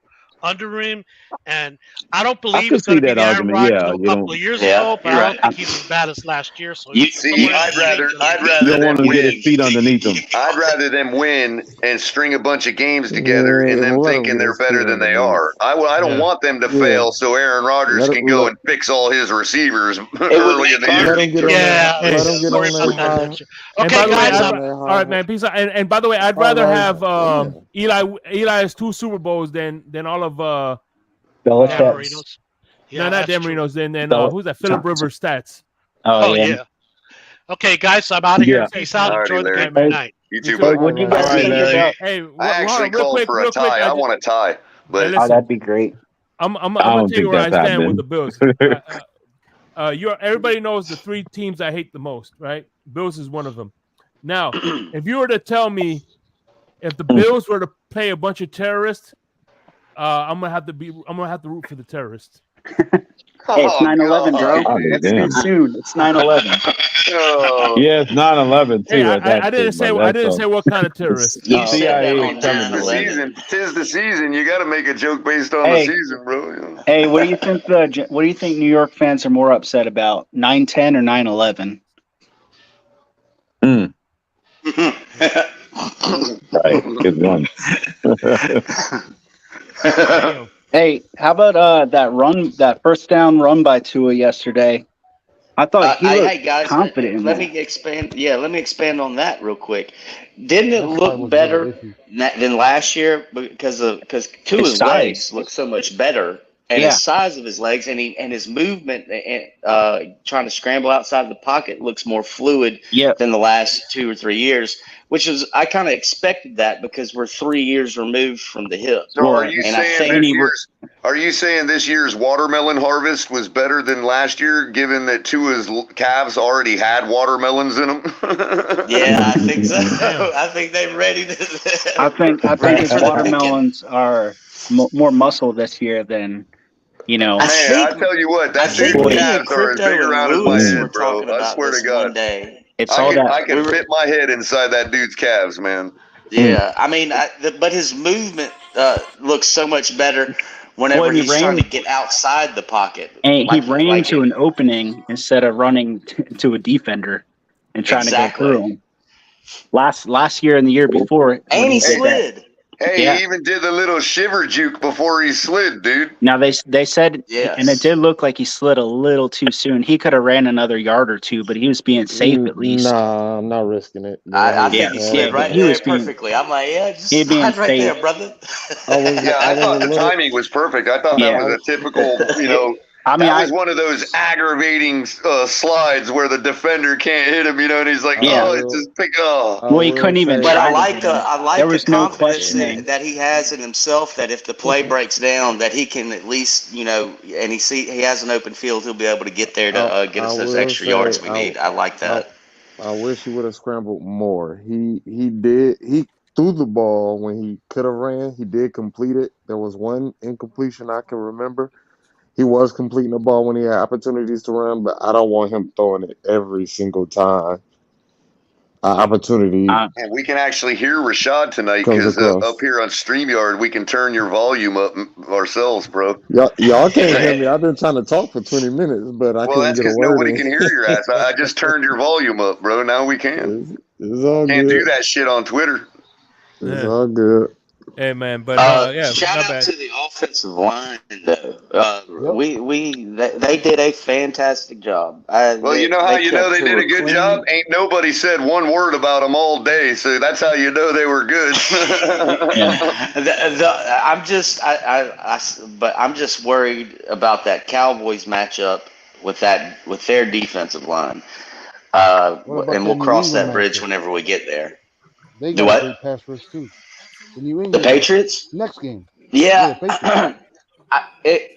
under him, and I don't believe could it's going see to be that the Aaron argument, Rodgers yeah, of a you couple don't- of years Yeah, ago, but you're I don't right. think he's as bad as last year. So You he's see, somewhere in I'd rather You don't want them him to get win. his feet underneath him. I'd rather them win and string a bunch of games together and them let 'em thinking get they're his better feet than they underneath. are. I don't want them to Yeah. fail so Aaron Rodgers Let can it- go let- and fix all his receivers early in the year. Let them get on Yeah, that. Let them get sorry on about that high. that. And Okay, by the way, guys, all right, man. Peace out. And by the way, I'd All rather right. have Eli. Eli has 2 Super Bowls than all of Belichick. Dan Marino's. no, not that's Dan true. Marino's. Then Bel- who's that? Philip Tom- Rivers stats. Oh, Oh yeah. yeah. Okay, guys, I'm out of here. Yeah. Peace out. Alrighty, Enjoy the Larry. game tonight. You too, But bud. what do you guys All right, think Larry. about? Hey, I hold actually on, real called quick, for a real quick. tie. I want a tie, but Hey, Oh, listen, that'd be great. I'm I gonna don't tell you think where I that's stand with happening. the Bills. Everybody knows the 3 teams I hate the most, right? Bills is one of them. Now, if you were to tell me if the Bills were to play a bunch of terrorists, I'm gonna have to root for the terrorists. Hey, it's 9/11, bro. Oh, That's damn. too soon. It's 9/11. Yeah, it's 9/11 too. Hey, at that I didn't say point, I but didn't that's say what kind of terrorist. You the said CIA that is on coming. the 9/11. season. 'Tis the season. You got to make a joke based on the Hey. season, bro. Hey, what do you think? What do you think New York fans are more upset about? 9/10 or 9/11? Right, good one. Hey, how about that first down run by Tua yesterday? I thought he looked hey guys, confident in let that. me expand. Yeah, let me expand on that real quick. Didn't it That fight look was better real iffy. than last year because Tua's size. legs look so much better, and Yeah. his size of his legs and his movement and trying to scramble outside the pocket looks more fluid Yep. than the last 2 or 3 years. Which is I kind of expected that because we're 3 years removed from the hip. So are you And I saying think this year's watermelon harvest was better than last year, given that Tua's calves already had watermelons in them? Yeah, I think so. I think they're ready to. I think his watermelons are more muscle this year than, Man, I tell you what, that dude's calves are as big around as my head, bro. I swear to God. One day. It's all that. I can fit my head inside that dude's calves, man. Yeah, I mean, but his movement looks so much better whenever he he's ran- trying to get outside the pocket. And he ran to an opening instead of running to a defender and trying to go through him. Last year and the year before, And he slid. Hey, Yeah. he even did the little shiver juke before he slid, dude. Now they said, Yes. and it did look like he slid a little too soon. He could have ran another yard or two, but he was being safe at least. Nah, I'm not risking it. I think he slid right he there was being- perfectly. I'm like, yeah, just he being slide right there, safe. brother. Yeah, I thought the timing was perfect. I thought that was a typical, I mean, that was one of those aggravating slides where the defender can't hit him, and he's like, Yeah. "Oh, it's just pick oh." Well, he couldn't even But I try to like hit the him. I like There the was no confidence questioning. that he has in himself. That if the play breaks down, that he can at least and he has an open field, he'll be able to get there to get I us those will extra yards say we need. I like that. I wish he would have scrambled more. He threw the ball when he could have ran. He did complete it. There was one incompletion I can remember. He was completing the ball when he had opportunities to run, but I don't want him throwing it every single time. Opportunity And we can actually hear Rashad tonight comes because across. up here on StreamYard, we can turn your volume up ourselves, bro. Y'all can't hear me. I've been trying to talk for 20 minutes, but I Well, couldn't that's get a because word nobody in. can hear your ass. I just turned your volume up, bro. Now we can. It's all Can't do good. that shit on Twitter. It's Yeah. all good. Hey man, but yeah, Shout not out bad. to the offensive line though. They did a fantastic job. Well, you know how you know kept they to did a good clean. job? Ain't nobody said one word about them all day, so that's how you know they were good. But I'm just worried about that Cowboys matchup with their defensive line. What about And that we'll New cross England that bridge matchup? whenever we get there. They Do got a what? great pass rush too. The New The England Patriots? next game. Yeah. Patriots. They Okay.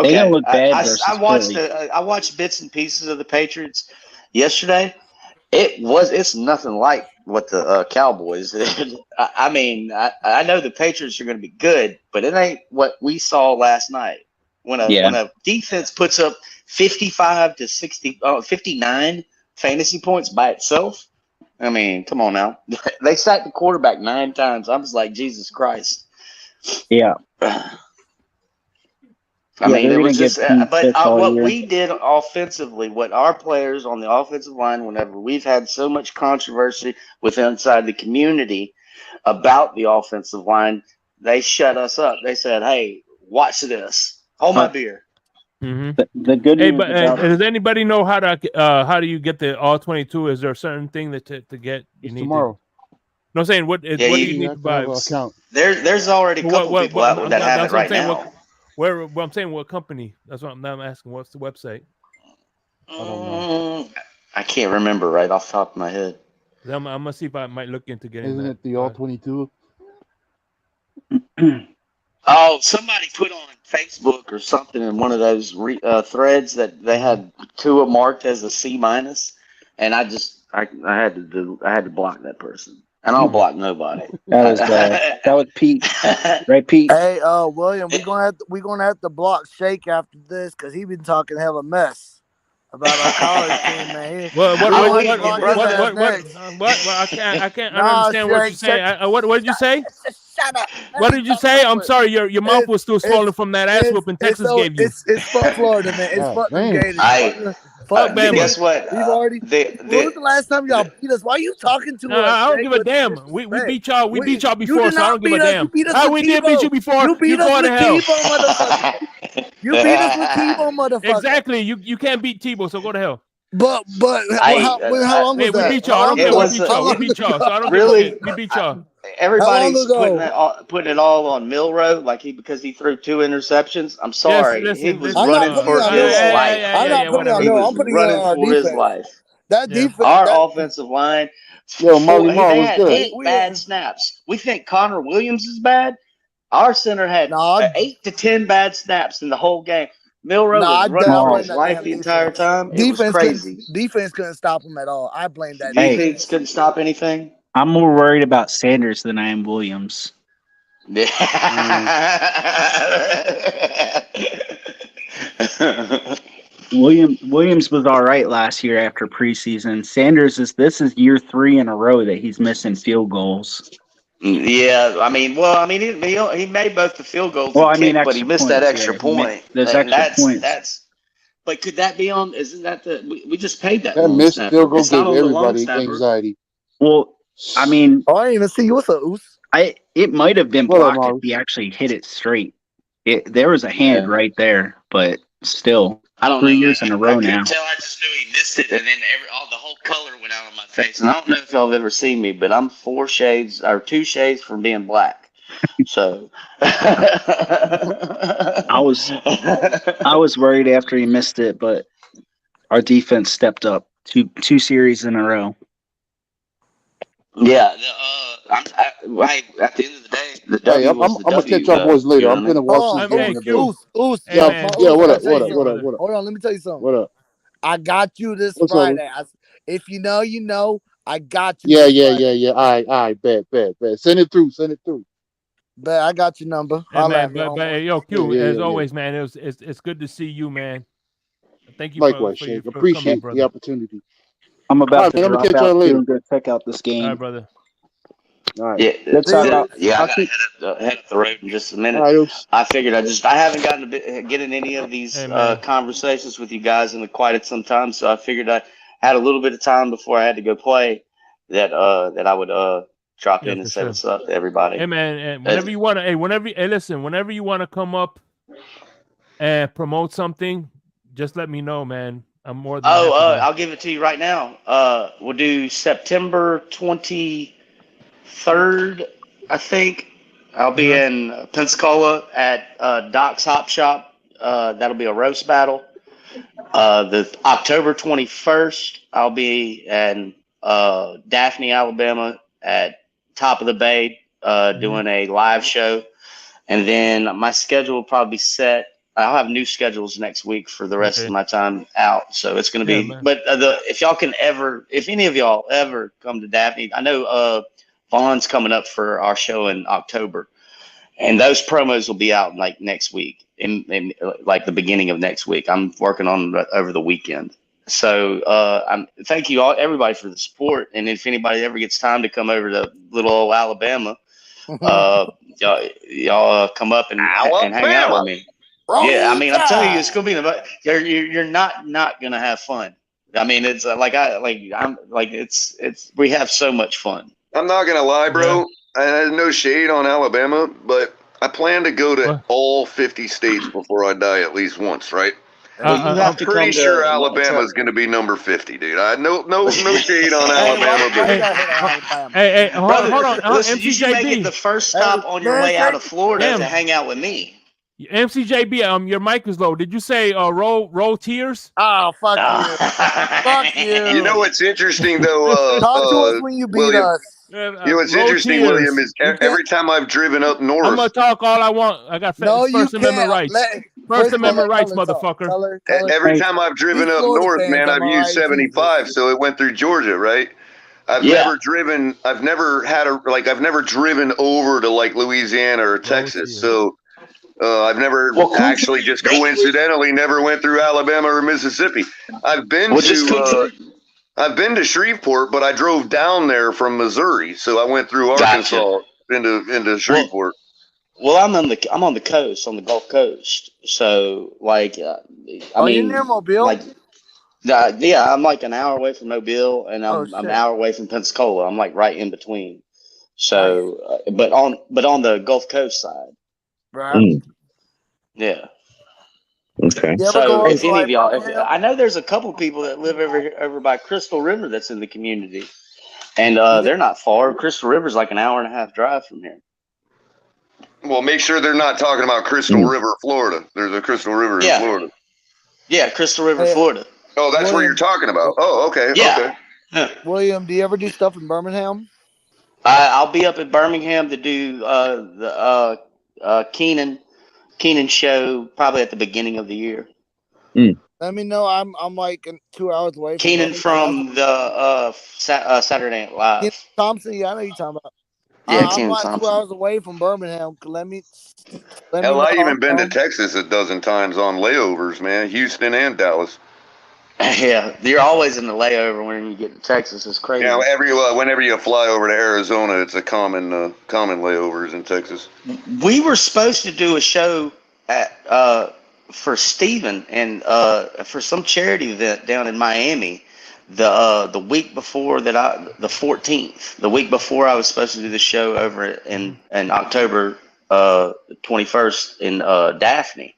didn't look bad I versus watched Philly. I watched bits and pieces of the Patriots yesterday. It's nothing like what the Cowboys did. I mean, I know the Patriots are going to be good, but it ain't what we saw last night. When a defense puts up 55 to 59 fantasy points by itself, I mean, come on now. They sacked the quarterback 9 times. I was like, Jesus Christ. Yeah. I mean, they're it gonna was just, get team but fits all what year. we did offensively, what our players on the offensive line, whenever we've had so much controversy with inside the community about the offensive line, they shut us up. They said, "Hey, watch this. Hold my beer." Mm-hmm. The good Hey, news but about does anybody know how do you get the all 22? Is there a certain thing that to get you It's need tomorrow. to? No, I'm saying what do you You need have to to have buy? an account. There's already a couple people out that have that's it what I'm right saying. now. What I'm saying, what company? That's what I'm asking. What's the website? I don't know. I can't remember right off the top of my head. I'm gonna see if I might look into getting Isn't that. it the all 22? Oh, somebody put on Facebook or something in one of those threads that they had Tua marked as a C minus, and I had to block that person. And I don't block nobody. That was Pete, right, Pete? Hey, William, we gonna have to block Shake after this because he been talking hella mess about our college team, man. What? Well, I can't Nah, understand what you're Shake, saying. What did you say? Shut up. What did you say? I'm sorry, your mouth was still swollen from that ass whooping Texas gave you. It's fuck Florida, man. It's fuck them Gators. Fuck Bama. Guess what? We've already. When was the last time y'all beat us? Why are you talking to us? I don't Shake, give a with damn. disrespect? We beat y'all. We beat y'all You before, did so I not don't give a beat us. damn. You beat us with We Tebow. did beat you before. You beat us go to with hell. Tebow, motherfucker. You beat us with Tebow, motherfucker. Exactly. You can't beat Tebow, so go to hell. But how long was that? We beat y'all. I don't care what we beat y'all. We beat y'all, so I don't give a shit. We beat y'all. Everybody's putting it all on Milroe, because he threw 2 interceptions. I'm sorry, he was running for his life. I'm not putting it on Milroe. I'm putting it on our for his defense. life. That defense, our offensive line. Yo, Marley Marl they was had good. 8 bad snaps. We think Connor Williams is bad. Our center had 8 to 10 bad snaps in the whole game. Milroe was running for his life the entire time. It was crazy. Defense couldn't stop him at all. I blame that. Defense couldn't stop anything. I'm more worried about Sanders than I am Williams. Williams was all right last year after preseason. Sanders this is year 3 in a row that he's missing field goals. Yeah, he made both the field goals and kick, but he missed that extra point. There's extra points. But could that be on? Isn't that we just paid that? That long missed snapper. field goal It's not gave on the long everybody snapper. anxiety. Well, I mean, I didn't even see you. What's up, Oos? It might have been What up, blocked if he actually hit it straight. There was a hand right there, but still, I don't 3 know. years in a row now. Tell, I just knew he missed it, and then the whole color went out on my face. And I don't know if y'all have ever seen me, but I'm 2 shades from being black. So I was worried after he missed it, but our defense stepped up two series in a row. yeah, at the end of the day, the Hey, W I'm was the gonna catch W, y'all though. boys later. You know I'm what I mean? gonna watch this Hold game on, Hey, in a Q. minute. Oos, Hey, Yeah, man. yeah. What I up? tell What you up? Hey, What something. up? brother. What up? Hold on, let me tell you something. What up? I got you this What's up? Friday. If you know, you know. I got you Yeah, this yeah, Friday. yeah, yeah. All right. Bet. Send it through. Send it through. Bet I got your number. Hey, Holla man. at me, But homeboy. hey, yo, Yeah, Q. yeah, As yeah, yeah. always, man. It's good to see you, man. Thank you Likewise, for you Shake. for coming, Appreciate the brother. opportunity. I'm All about right, to man. I'm gonna drop catch y'all out too later. and go check out this All right, game. brother. All right. Yeah, Good See talk. you. yeah. I I'll gotta keep. head up the road in just a All minute. right, oops. I figured I haven't gotten to get in any of these Hey, man. conversations with you guys in quite some time, so I figured I had a little bit of time before I had to go play that I would drop Yeah, in and for say sure. what's up to everybody. Hey, man. And Uh, whenever you want to, hey, listen, whenever you want to come up and promote something, just let me know, man. I'm more than happy to. I'll give it to you right now. We'll do September 23rd, I think. I'll be Uh-huh. in Pensacola at Doc's Hop Shop. That'll be a roast battle. The October 21st, I'll be in Daphne, Alabama at Top of the Bay doing a live show. And then my schedule will probably be set. I'll have new schedules next week for the rest of Okay. my time out. So it's going to Yeah, be, man. but if any of y'all ever come to Daphne, I know Vaughn's coming up for our show in October. And those promos will be out like next week, in like the beginning of next week. I'm working on them over the weekend. So thank you all, everybody, for the support. And if anybody ever gets time to come over to little old Alabama, y'all come up and hang out with Alabama. me. Roll Yeah, I mean, I'm telling you, it's Tide. gonna be you're not gonna have fun. I mean, it's it's we have so much fun. I'm not gonna lie, Yeah. bro. No shade on Alabama, but I plan to go to Well, all 50 states before I die at least once, right? Well, you I'm have to pretty come sure to Alabama's going to be number 50, dude. No shade on Hey, Alabama, why but you hey, gotta hit on ho- Alabama? hey, brother. hold on. Listen, you should make it the MCJB. first Hey, stop on your man, way out of Florida to Damn. hang out with me. MCJB, your mic is low. Did you say roll tears? Oh, fuck you. Fuck you know you. what's interesting though, Talk to us when you beat William? us. You know what's Roll interesting, William, tears. is You can't. every time I've driven up I'm north, gonna talk all I want. I got No, you First Amendment can't. rights. First First of all, Amendment let rights, Color talk. motherfucker. Color. every Hey, time I've driven These up Florida north, fans, man, am I've I used right? 75, Jesus. so it went through Georgia, right? I've Yeah. never I've never driven over to like Louisiana or Roll Texas, tears. so I've never Well, actually just coincidentally never went through Alabama or Mississippi. I've been just to Shreveport, but I drove down there from Missouri, so I went through Gotcha. Arkansas into Shreveport. Well, I'm on the coast, on the Gulf Coast. So like, Oh, you're near Mobile? yeah, I'm like an hour away from Mobile, and Oh, I'm shit. an hour away from Pensacola. I'm like right in between. Nice. So, but on the Gulf Coast side, Right. yeah. Okay. You ever So go up if to any of like y'all, Birmingham? I know there's a couple people that live over by Crystal River that's in the community, and Yeah. they're not far. Crystal River's like an hour and a half drive from here. Well, make sure they're not talking about Crystal River, Florida. There's a Crystal River in Yeah, Florida. yeah, Crystal River, Hey, Florida. Oh, that's where you're William. talking about. Oh, okay, Yeah. okay. Yeah. William, do you ever do stuff in Birmingham? I'll be up in Birmingham to do the Keenan show probably at the beginning of the year. Let me know. I'm like 2 hours away from Keenan Birmingham. from the Saturday Night Live. Keenan Thompson, yeah, I know you're talking about. Yeah, I'm Keenan like 2 Thompson. hours away from Birmingham. Let me Hell, I know. even been to Texas a dozen times on layovers, man. Houston and Dallas. Yeah, you're always in the layover when you get to Texas. It's crazy. Yeah, whenever you fly over to Arizona, it's a common layovers in Texas. We were supposed to do a show at for Steven and for some charity event down in Miami the week before the 14th, the week before I was supposed to do the show over in October 21st in Daphne.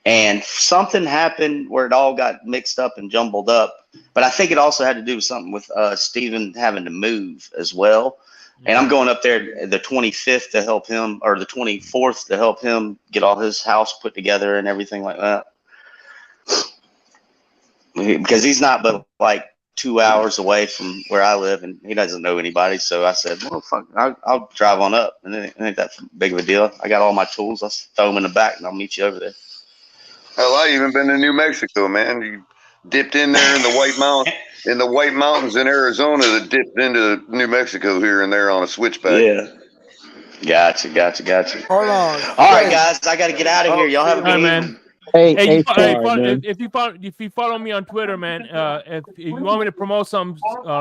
And something happened where it all got mixed up and jumbled up. But I think it also had to do with something with Steven having to move as well. And I'm going up there the 25th to help him, or the 24th to help him get all his house put together and everything like that. Because he's not but like 2 hours away from where I live, and he doesn't know anybody. So I said, well, fuck, I'll drive on up. And it ain't that big of a deal. I got all my tools. I'll throw them in the back, and I'll meet you over there. Hell, I even been to New Mexico, man. You dipped in there in the White Mountains in Arizona that dipped into New Mexico here and there on a switchback. Yeah. Gotcha. Hold on. All right, guys, I got to get out of here. Y'all have a good evening. If you follow me on Twitter, man, if you want me to promote some,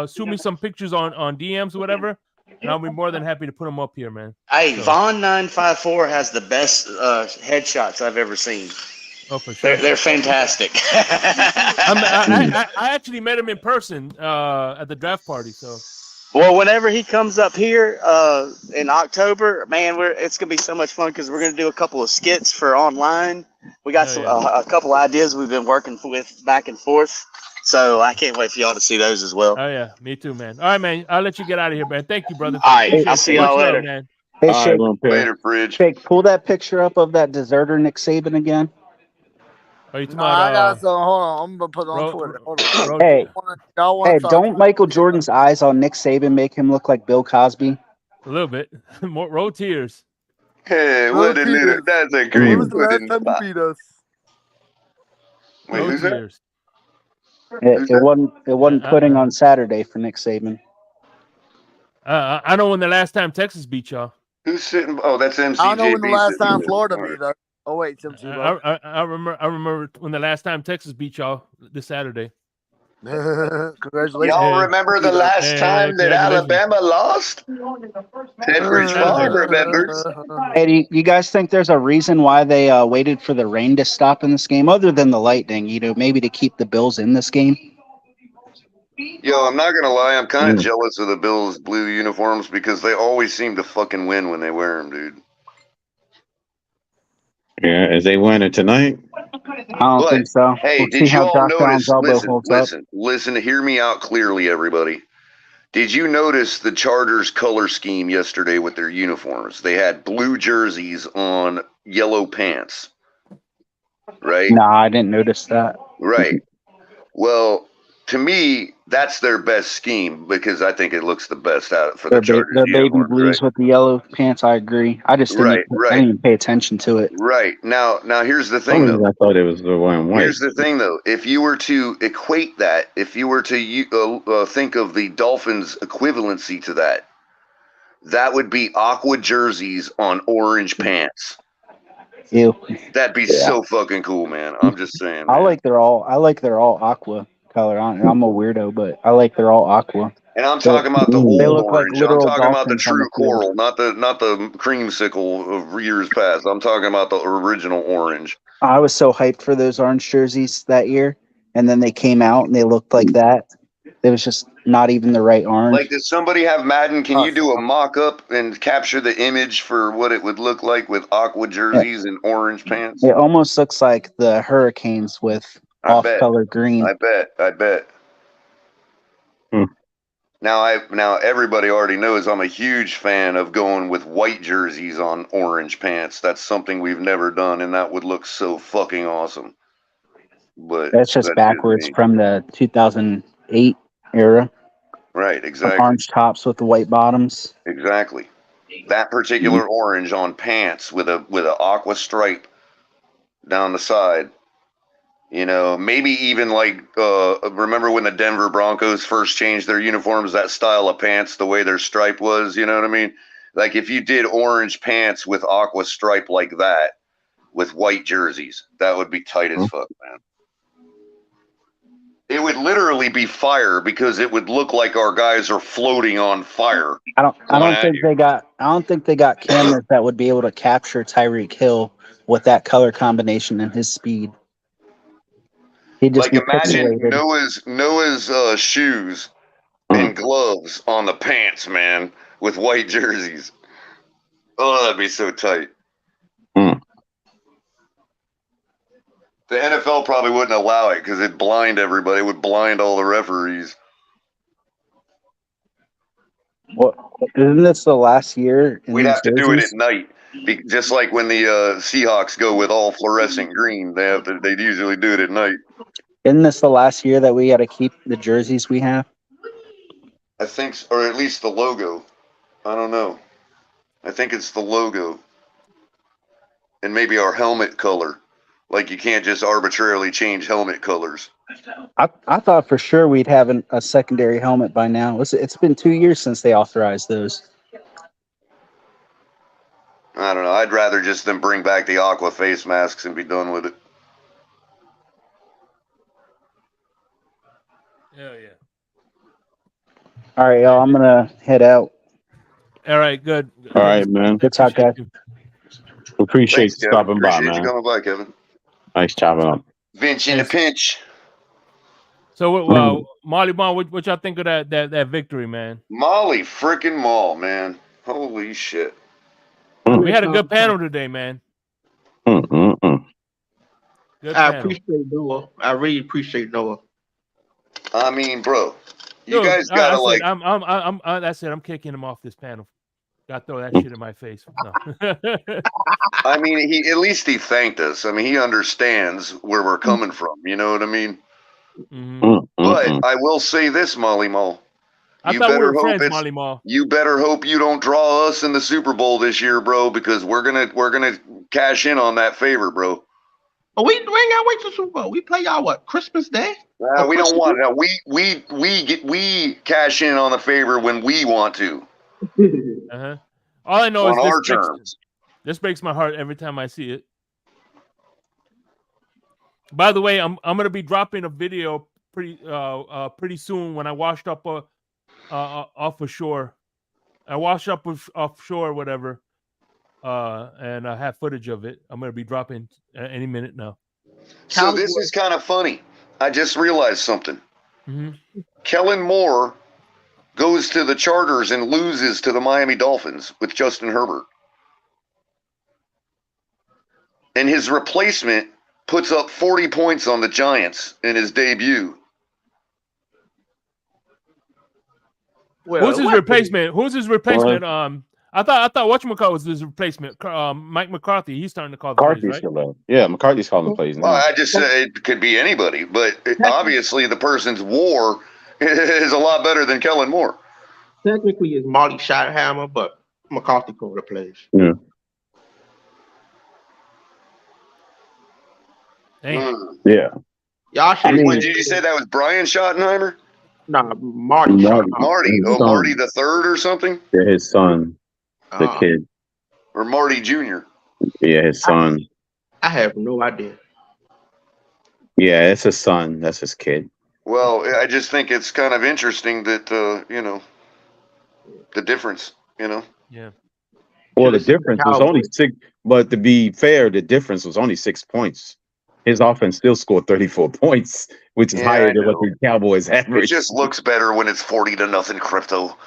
shoot me some pictures on DMs or whatever, and I'll be more than happy to put them up here, man. Hey, Vaughn954 has the best headshots I've ever seen. Oh, for sure. They're fantastic. I actually met him in person at the draft party. So, well, whenever he comes up here in October, man, it's gonna be so much fun because we're gonna do a couple of skits for online. We got a couple ideas we've been working with back and forth. So I can't wait for y'all to see those as well. Oh yeah, me too, man. All right, man. I'll let you get out of here, man. Thank you, brother. All right, I'll see y'all later, man. Hey, Shake, Later, Fridge. Shake, pull that picture up of that deserter Nick Saban again. Are you talking No, I got some. Hold on, I'm gonna put it on Twitter. Hold on. Hey, y'all want hey, don't Michael Jordan's eyes on Nick Saban make him look like Bill Cosby? A little bit. More roll tears. Hey, what a little, that's a great When was the last time you beat us? Wait, who's that? It wasn't pudding on Saturday for Nick Saban. I know when the last time Texas beat y'all. Who's sitting? Oh, that's MCJ. I don't know when the last time Florida beat us. Oh wait, Tim Tebow. I remember when the last time Texas beat y'all this Saturday. Congratulations. Y'all remember the last time that Alabama lost? Pepperidge Farm remembers. Hey, do you guys think there's a reason why they waited for the rain to stop in this game, other than the lightning? Maybe to keep the Bills in this game. Yo, I'm not gonna lie, I'm kind of jealous of the Bills' blue uniforms because they always seem to fucking win when they wear them, dude. Yeah, is they winning tonight? I don't think so. Hey, We'll did see you how all Josh notice? Allen's elbow holds up. Listen. Hear me out clearly, everybody. Did you notice the Chargers color scheme yesterday with their uniforms? They had blue jerseys on yellow pants, right? No, I didn't notice that. Right. Well, to me, that's their best scheme because I think it looks the best out for the Chargers. Their baby uniforms, blues with the yellow pants. I agree. I just didn't. I didn't even pay attention to it. Right. Now here's the thing, though. I thought it was the one white. Here's the thing, though. If you were to equate that, if you were to think of the Dolphins' equivalency to that, that would be aqua jerseys on orange pants. Ew. That'd be so fucking cool, man. I'm just saying. I like they're all aqua color. I'm a weirdo, but I like they're all aqua. And I'm talking about the old They look like orange. I'm literal talking about the dolphins on true the field. coral, not the creamsicle of years past. I'm talking about the original orange. I was so hyped for those orange jerseys that year, and then they came out and they looked like that. It was just not even the right orange. Like, does somebody have Madden? Can you do a mock-up and capture the image for what it would look like with aqua jerseys and orange pants? It almost looks like the Hurricanes with off-color green. I bet. Now everybody already knows I'm a huge fan of going with white jerseys on orange pants. That's something we've never done, and that would look so fucking awesome. But That's just backwards from the 2008 era. Right, exactly. Orange tops with the white bottoms. Exactly. That particular orange on pants with a aqua stripe down the side. Maybe even like remember when the Denver Broncos first changed their uniforms, that style of pants, the way their stripe was, you know what I mean? Like if you did orange pants with aqua stripe like that with white jerseys, that would be tight as fuck, man. It would literally be fire because it would look like our guys are floating on fire. I don't think they got cameras that would be able to capture Tyreek Hill with that color combination and his speed. He'd just like be imagine pixelated. Noah's shoes and gloves on the pants, man, with white jerseys. Oh, that'd be so tight. The NFL probably wouldn't allow it because it'd blind everybody. It would blind all the referees. What? Isn't this the last year in We'd these have to do it at jerseys? night, just like when the Seahawks go with all fluorescent green. They usually do it at night. Isn't this the last year that we got to keep the jerseys we have? I think, or at least the logo. I don't know. I think it's the logo, and maybe our helmet color. Like you can't just arbitrarily change helmet colors. I thought for sure we'd have a secondary helmet by now. It's been 2 years since they authorized those. I don't know. I'd rather just them bring back the aqua face masks and be done with it. Hell yeah. All right, y'all. I'm gonna head out. All right, good. All right, man. Good talk, guys. Appreciate Thanks, you Kevin. stopping by, Appreciate you man. coming by, Kevin. Nice chopping up. Vince in a pinch. So, Molly Bond, what y'all think of that victory, man? Molly freaking Mall, man. Holy shit. We had a good panel today, man. Good I panel. appreciate Noah. I really appreciate Noah. I mean, bro, you Dude, guys gotta I like. said, that's it. I'm kicking him off this panel. Got to throw that shit in my face. No. I mean, at least he thanked us. I mean, he understands where we're coming from. You know what I mean? But I will say this, Molly Mall. I You thought we better were hope friends, it's. Molly Mall. You better hope you don't draw us in the Super Bowl this year, bro, because we're gonna cash in on that favor, bro. Oh, we ain't gotta wait till Super Bowl. We play y'all what? Christmas Day? We don't want it. No, we cash in on the favor when we want to. Uh-huh. All I know On is our terms. this breaks my heart every time I see it. By the way, I'm gonna be dropping a video pretty soon when I washed up off of shore. I washed up offshore or whatever, and I have footage of it. I'm gonna be dropping any minute now. So this is kind of funny. I just realized something. Kellen Moore goes to the Chargers and loses to the Miami Dolphins with Justin Herbert. And his replacement puts up 40 points on the Giants in his debut. Who's his replacement? I thought whatchamacallit was his replacement. Mike McCarthy. He's starting to call the plays, right? Yeah, McCarthy's calling the plays now. Well, I just said it could be anybody, but obviously the person's WAR is a lot better than Kellen Moore. Technically, it's Marty Schottenheimer, but McCarthy called the plays. Yeah. Yeah. Y'all should. Did you say that was Brian Schottenheimer? Nah, Marty. Marty. Oh, Marty the third or something? Yeah, his son, the kid. Or Marty Jr. Yeah, his son. I have no idea. Yeah, it's his son. That's his kid. Well, I just think it's kind of interesting that, the difference, Yeah. Well, the difference was only 6, but to be fair, the difference was only 6 points. His offense still scored 34 points, which is higher than what the Cowboys It average. just looks better when it's 40-0 crypto.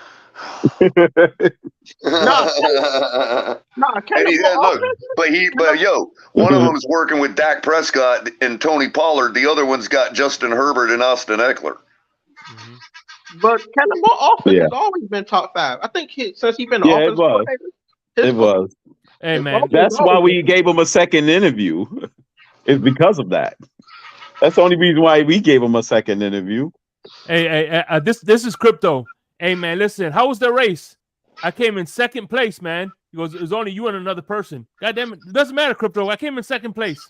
One of them's working with Dak Prescott and Tony Pollard. The other one's got Justin Herbert and Austin Eckler. But Kellen Moore offense has always been top 5. I think since he's been the offense coordinator. It was. Hey, man. That's why we gave him a second interview. It's because of that. That's the only reason why we gave him a second interview. Hey, this is crypto. Hey, man, listen. How was the race? I came in second place, man. He goes, it was only you and another person. God damn it. It doesn't matter, crypto. I came in second place.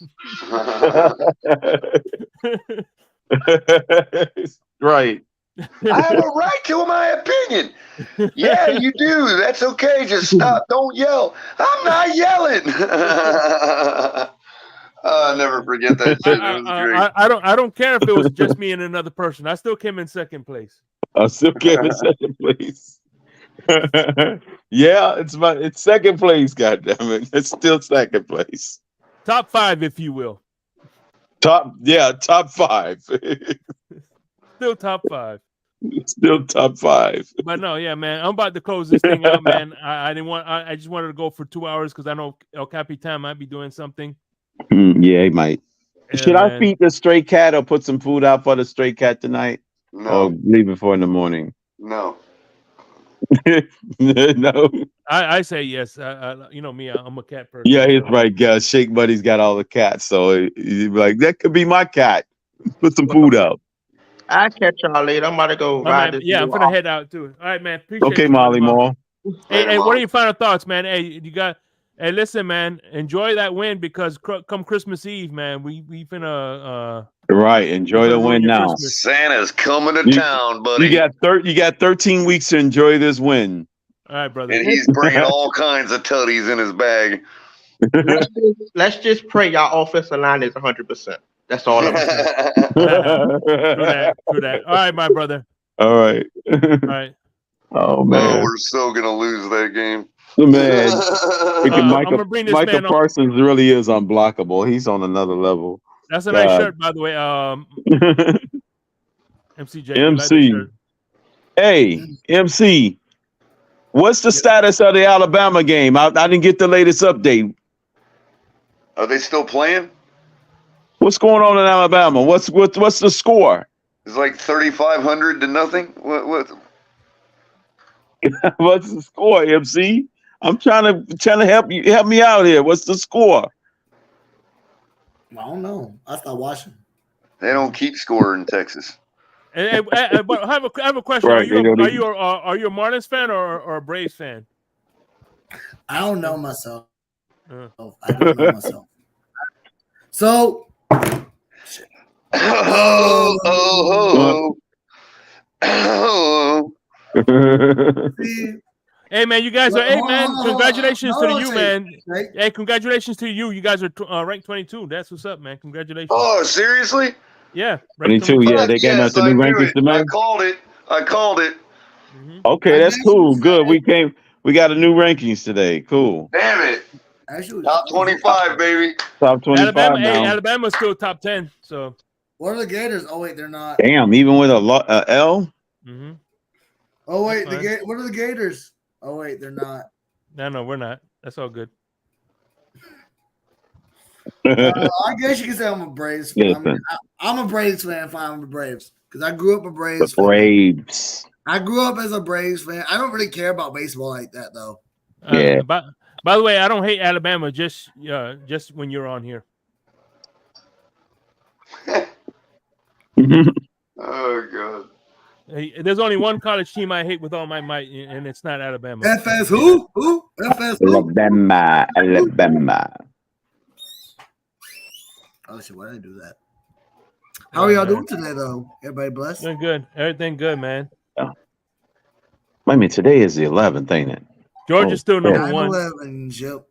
Right. I have a right to my opinion. Yeah, you do. That's okay. Just stop. Don't yell. I'm not yelling. I'll never forget that shit. It was great. I don't care if it was just me and another person. I still came in second place. I still came in second place. Yeah, it's second place, goddammit. It's still second place. Top 5, if you will. Top 5. Still top 5. Still top 5. But no, yeah, man. I'm about to close this thing out, man. I just wanted to go for 2 hours because I know El Capitan might be doing something. Yeah, he might. Yeah, Should I man. feed the stray cat or put some food out for the stray cat tonight? No. Or leave it for in the morning? No. No. I say yes. You know me, I'm a cat person. Yeah, he's so- right, guys. Shake Buddy's got all the cats, so he's like, that could be my cat. Put some food out. I'll catch y'all later. I'm about to go My ride man, this yeah, I'm new gonna off. head out too. All right, man. Appreciate Okay, you, Molly Mall. Hey, what are your final thoughts, man? Hey, you got. Hey, listen, man. Enjoy that win because come Christmas Eve, man, we finna Right, enjoy the win now. Christmas. Santa's coming to town, buddy. You got 13 weeks to enjoy this win. All right, brother. And he's bringing all kinds of tutties in his bag. Let's just pray y'all offensive line is 100%. That's all I'm saying. True that. All right, my brother. All right. All right. Oh man. Oh, we're so gonna lose that game. Man, I'm gonna bring this Michael man on. Parsons really is unblockable. He's on another level. That's a nice God. shirt, by the way. MCJ, you like the MC. shirt? Hey, MC. What's the status of the Alabama game? I didn't get the latest update. Are they still playing? What's going on in Alabama? What's the score? It's like 3,500 to nothing. What? What's the score, MC? I'm trying to help me out here. What's the score? I don't know. I stopped watching. They don't keep score in Texas. But I have a question. Right, are you a Marlins fan or a Braves fan? I don't know myself. I don't know myself. So. Hey man, you guys are. Hey man, congratulations to you, man. Right? Hey, congratulations to you. You guys are ranked 22. That's what's up, man. Congratulations. Oh, seriously? Yeah, 22. Yeah, they came out the new rankings I today. called it. Okay, that's cool. Good. We got a new rankings today. Cool. Damn it. Actually, top 25, baby. Top 25 Alabama, now. hey, Alabama's still top 10. So. What are the Gators? Oh wait, they're not. Damn, even with a L. Oh wait, That's what are the Gators? Oh wait, they're not. No, we're not. That's all good. I guess you can say I'm a Braves fan. Listen. I'm a Braves fan. Fine, I'm a Braves because I grew up a Braves The Braves. fan. I grew up as a Braves fan. I don't really care about baseball like that though. Yeah. By the way, I don't hate Alabama. Just when you're on here. Oh god. Hey, there's only one college team I hate with all my might, and it's not Alabama. FS who? Who? FS who? Alabama. Oh shit! Why did I do that? How are y'all doing today though? Everybody blessed? Doing good. Everything good, man. I mean, today is the 11th, ain't it? Georgia's still number 9/11, one. yep.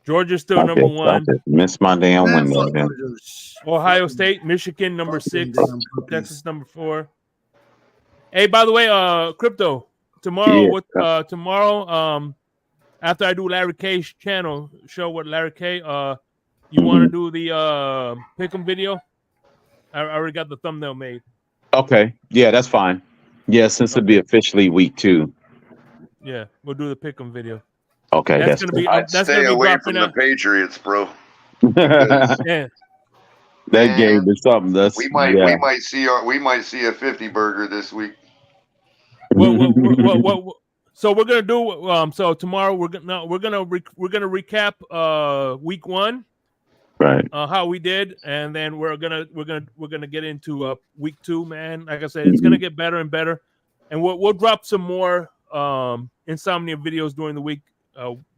Georgia's still number one. I just missed my damn window. Then. Ohio State, Michigan, number 6. Texas, number 4. Hey, by the way, Crypto, tomorrow, tomorrow, after I do Larry K's channel show with Larry K, you want to do the pick'em video? I already got the thumbnail made. Okay. Yeah, that's fine. Yeah, since it'll be officially week 2. Yeah, we'll do the pick'em video. Okay, that's gonna be. I'd That's stay gonna be away dropping from the out. Patriots, bro. Yeah. That game is something. That's We might see a 50 burger this week. So we're gonna do. So tomorrow we're gonna recap week 1. Right. How we did, and then we're gonna get into week 2, man. Like I said, it's gonna get better and better, and we'll drop some more insomnia videos during the week.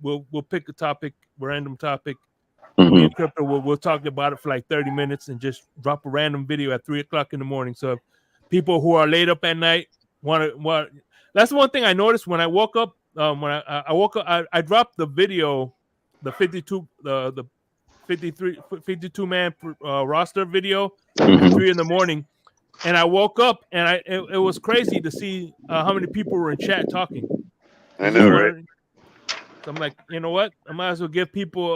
We'll pick a topic, random topic. Me and Crypto we'll talk about it for like 30 minutes and just drop a random video at 3:00 in the morning. So if people who are late up at night want. That's the one thing I noticed when I woke up. When I woke up, I dropped the video, the 52 man roster video at 3 in the morning, and I woke up and it was crazy to see how many people were in chat talking. I know, right? So I'm like, you know what? I might as well give people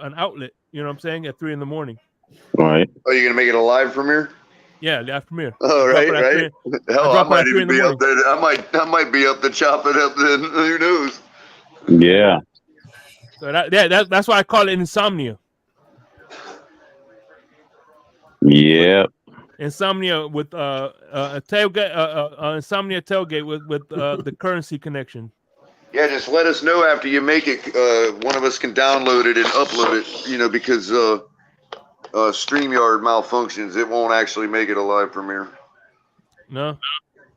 an outlet. You know what I'm saying? At 3 in the morning. Right. Oh, you're gonna make it a live premiere? Yeah, live premiere. Oh, right. Hell, I might even be up there. I might be up to chop it up. Then who knows? Yeah. So that's why I call it insomnia. Yep. Insomnia with a tailgate, Insomnia tailgate with the currency connection. Yeah, just let us know after you make it. One of us can download it and upload it. You know, because StreamYard malfunctions, it won't actually make it a live premiere. No.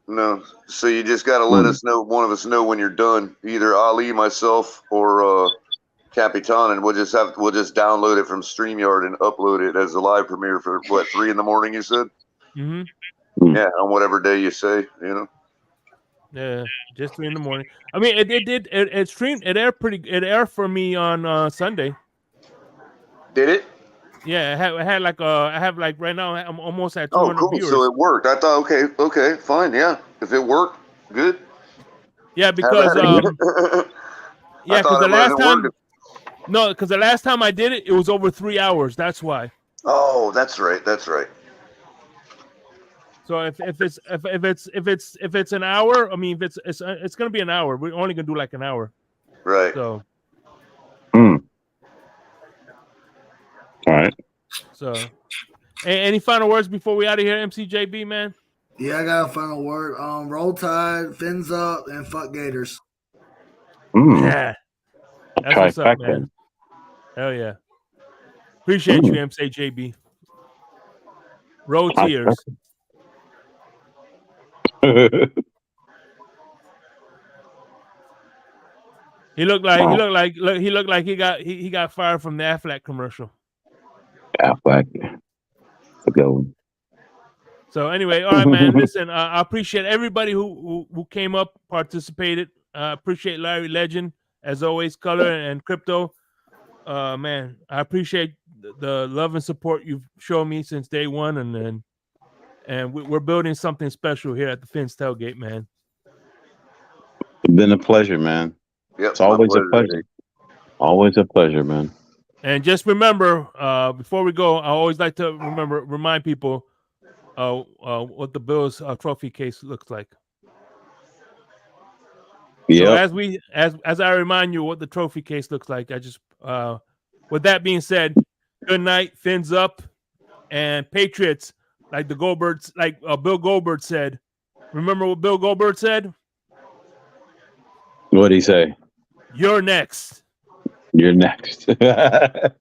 No. So you just got to let us know. One of us know when you're done. Either Ali, myself, or Capitan, and we'll just download it from StreamYard and upload it as a live premiere for what 3 in the morning. You said. Mm-hmm. Yeah, on whatever day you say. You know. Yeah, just 3 in the morning. I mean, it streamed. It aired for me on Sunday. Did it? Yeah, I have like right now. I'm almost at 200 cool. viewers. So it worked. I thought, okay, fine, yeah. If it worked, good. Yeah, because yeah, because the last time, because the last time I did it, it was over 3 hours. That's why. Oh, that's right. That's right. So if it's an hour, I mean, if it's gonna be an hour. We're only gonna do like an hour. Right. So. All right. So, any final words before we out of here, MCJB, man? Yeah, I got a final word. Roll Tide, fins up, and fuck Gators. Yeah, that's what's up, Trifecta. man. Hell yeah. Appreciate you, MCJB. Roll tears. He looked like he got fired from the Aflac commercial. Aflac. It's a good one. So anyway, all right, man. Listen, I appreciate everybody who came up, participated. Appreciate Larry Legend as always, Color and Crypto. Man, I appreciate the love and support you've shown me since day one, and we're building something special here at the Fins Tailgate, man. It's been a pleasure, man. Yep, it's always a pleasure. Always a pleasure, man. And just remember, before we go, I always like to remind people what the Bills trophy case looks like. Yeah. So as I remind you what the trophy case looks like, I just with that being said, good night, fins up, and Patriots, like the Goldbergs, like Bill Goldberg said. Remember what Bill Goldberg said? What'd he say? You're next. You're next. Yeah.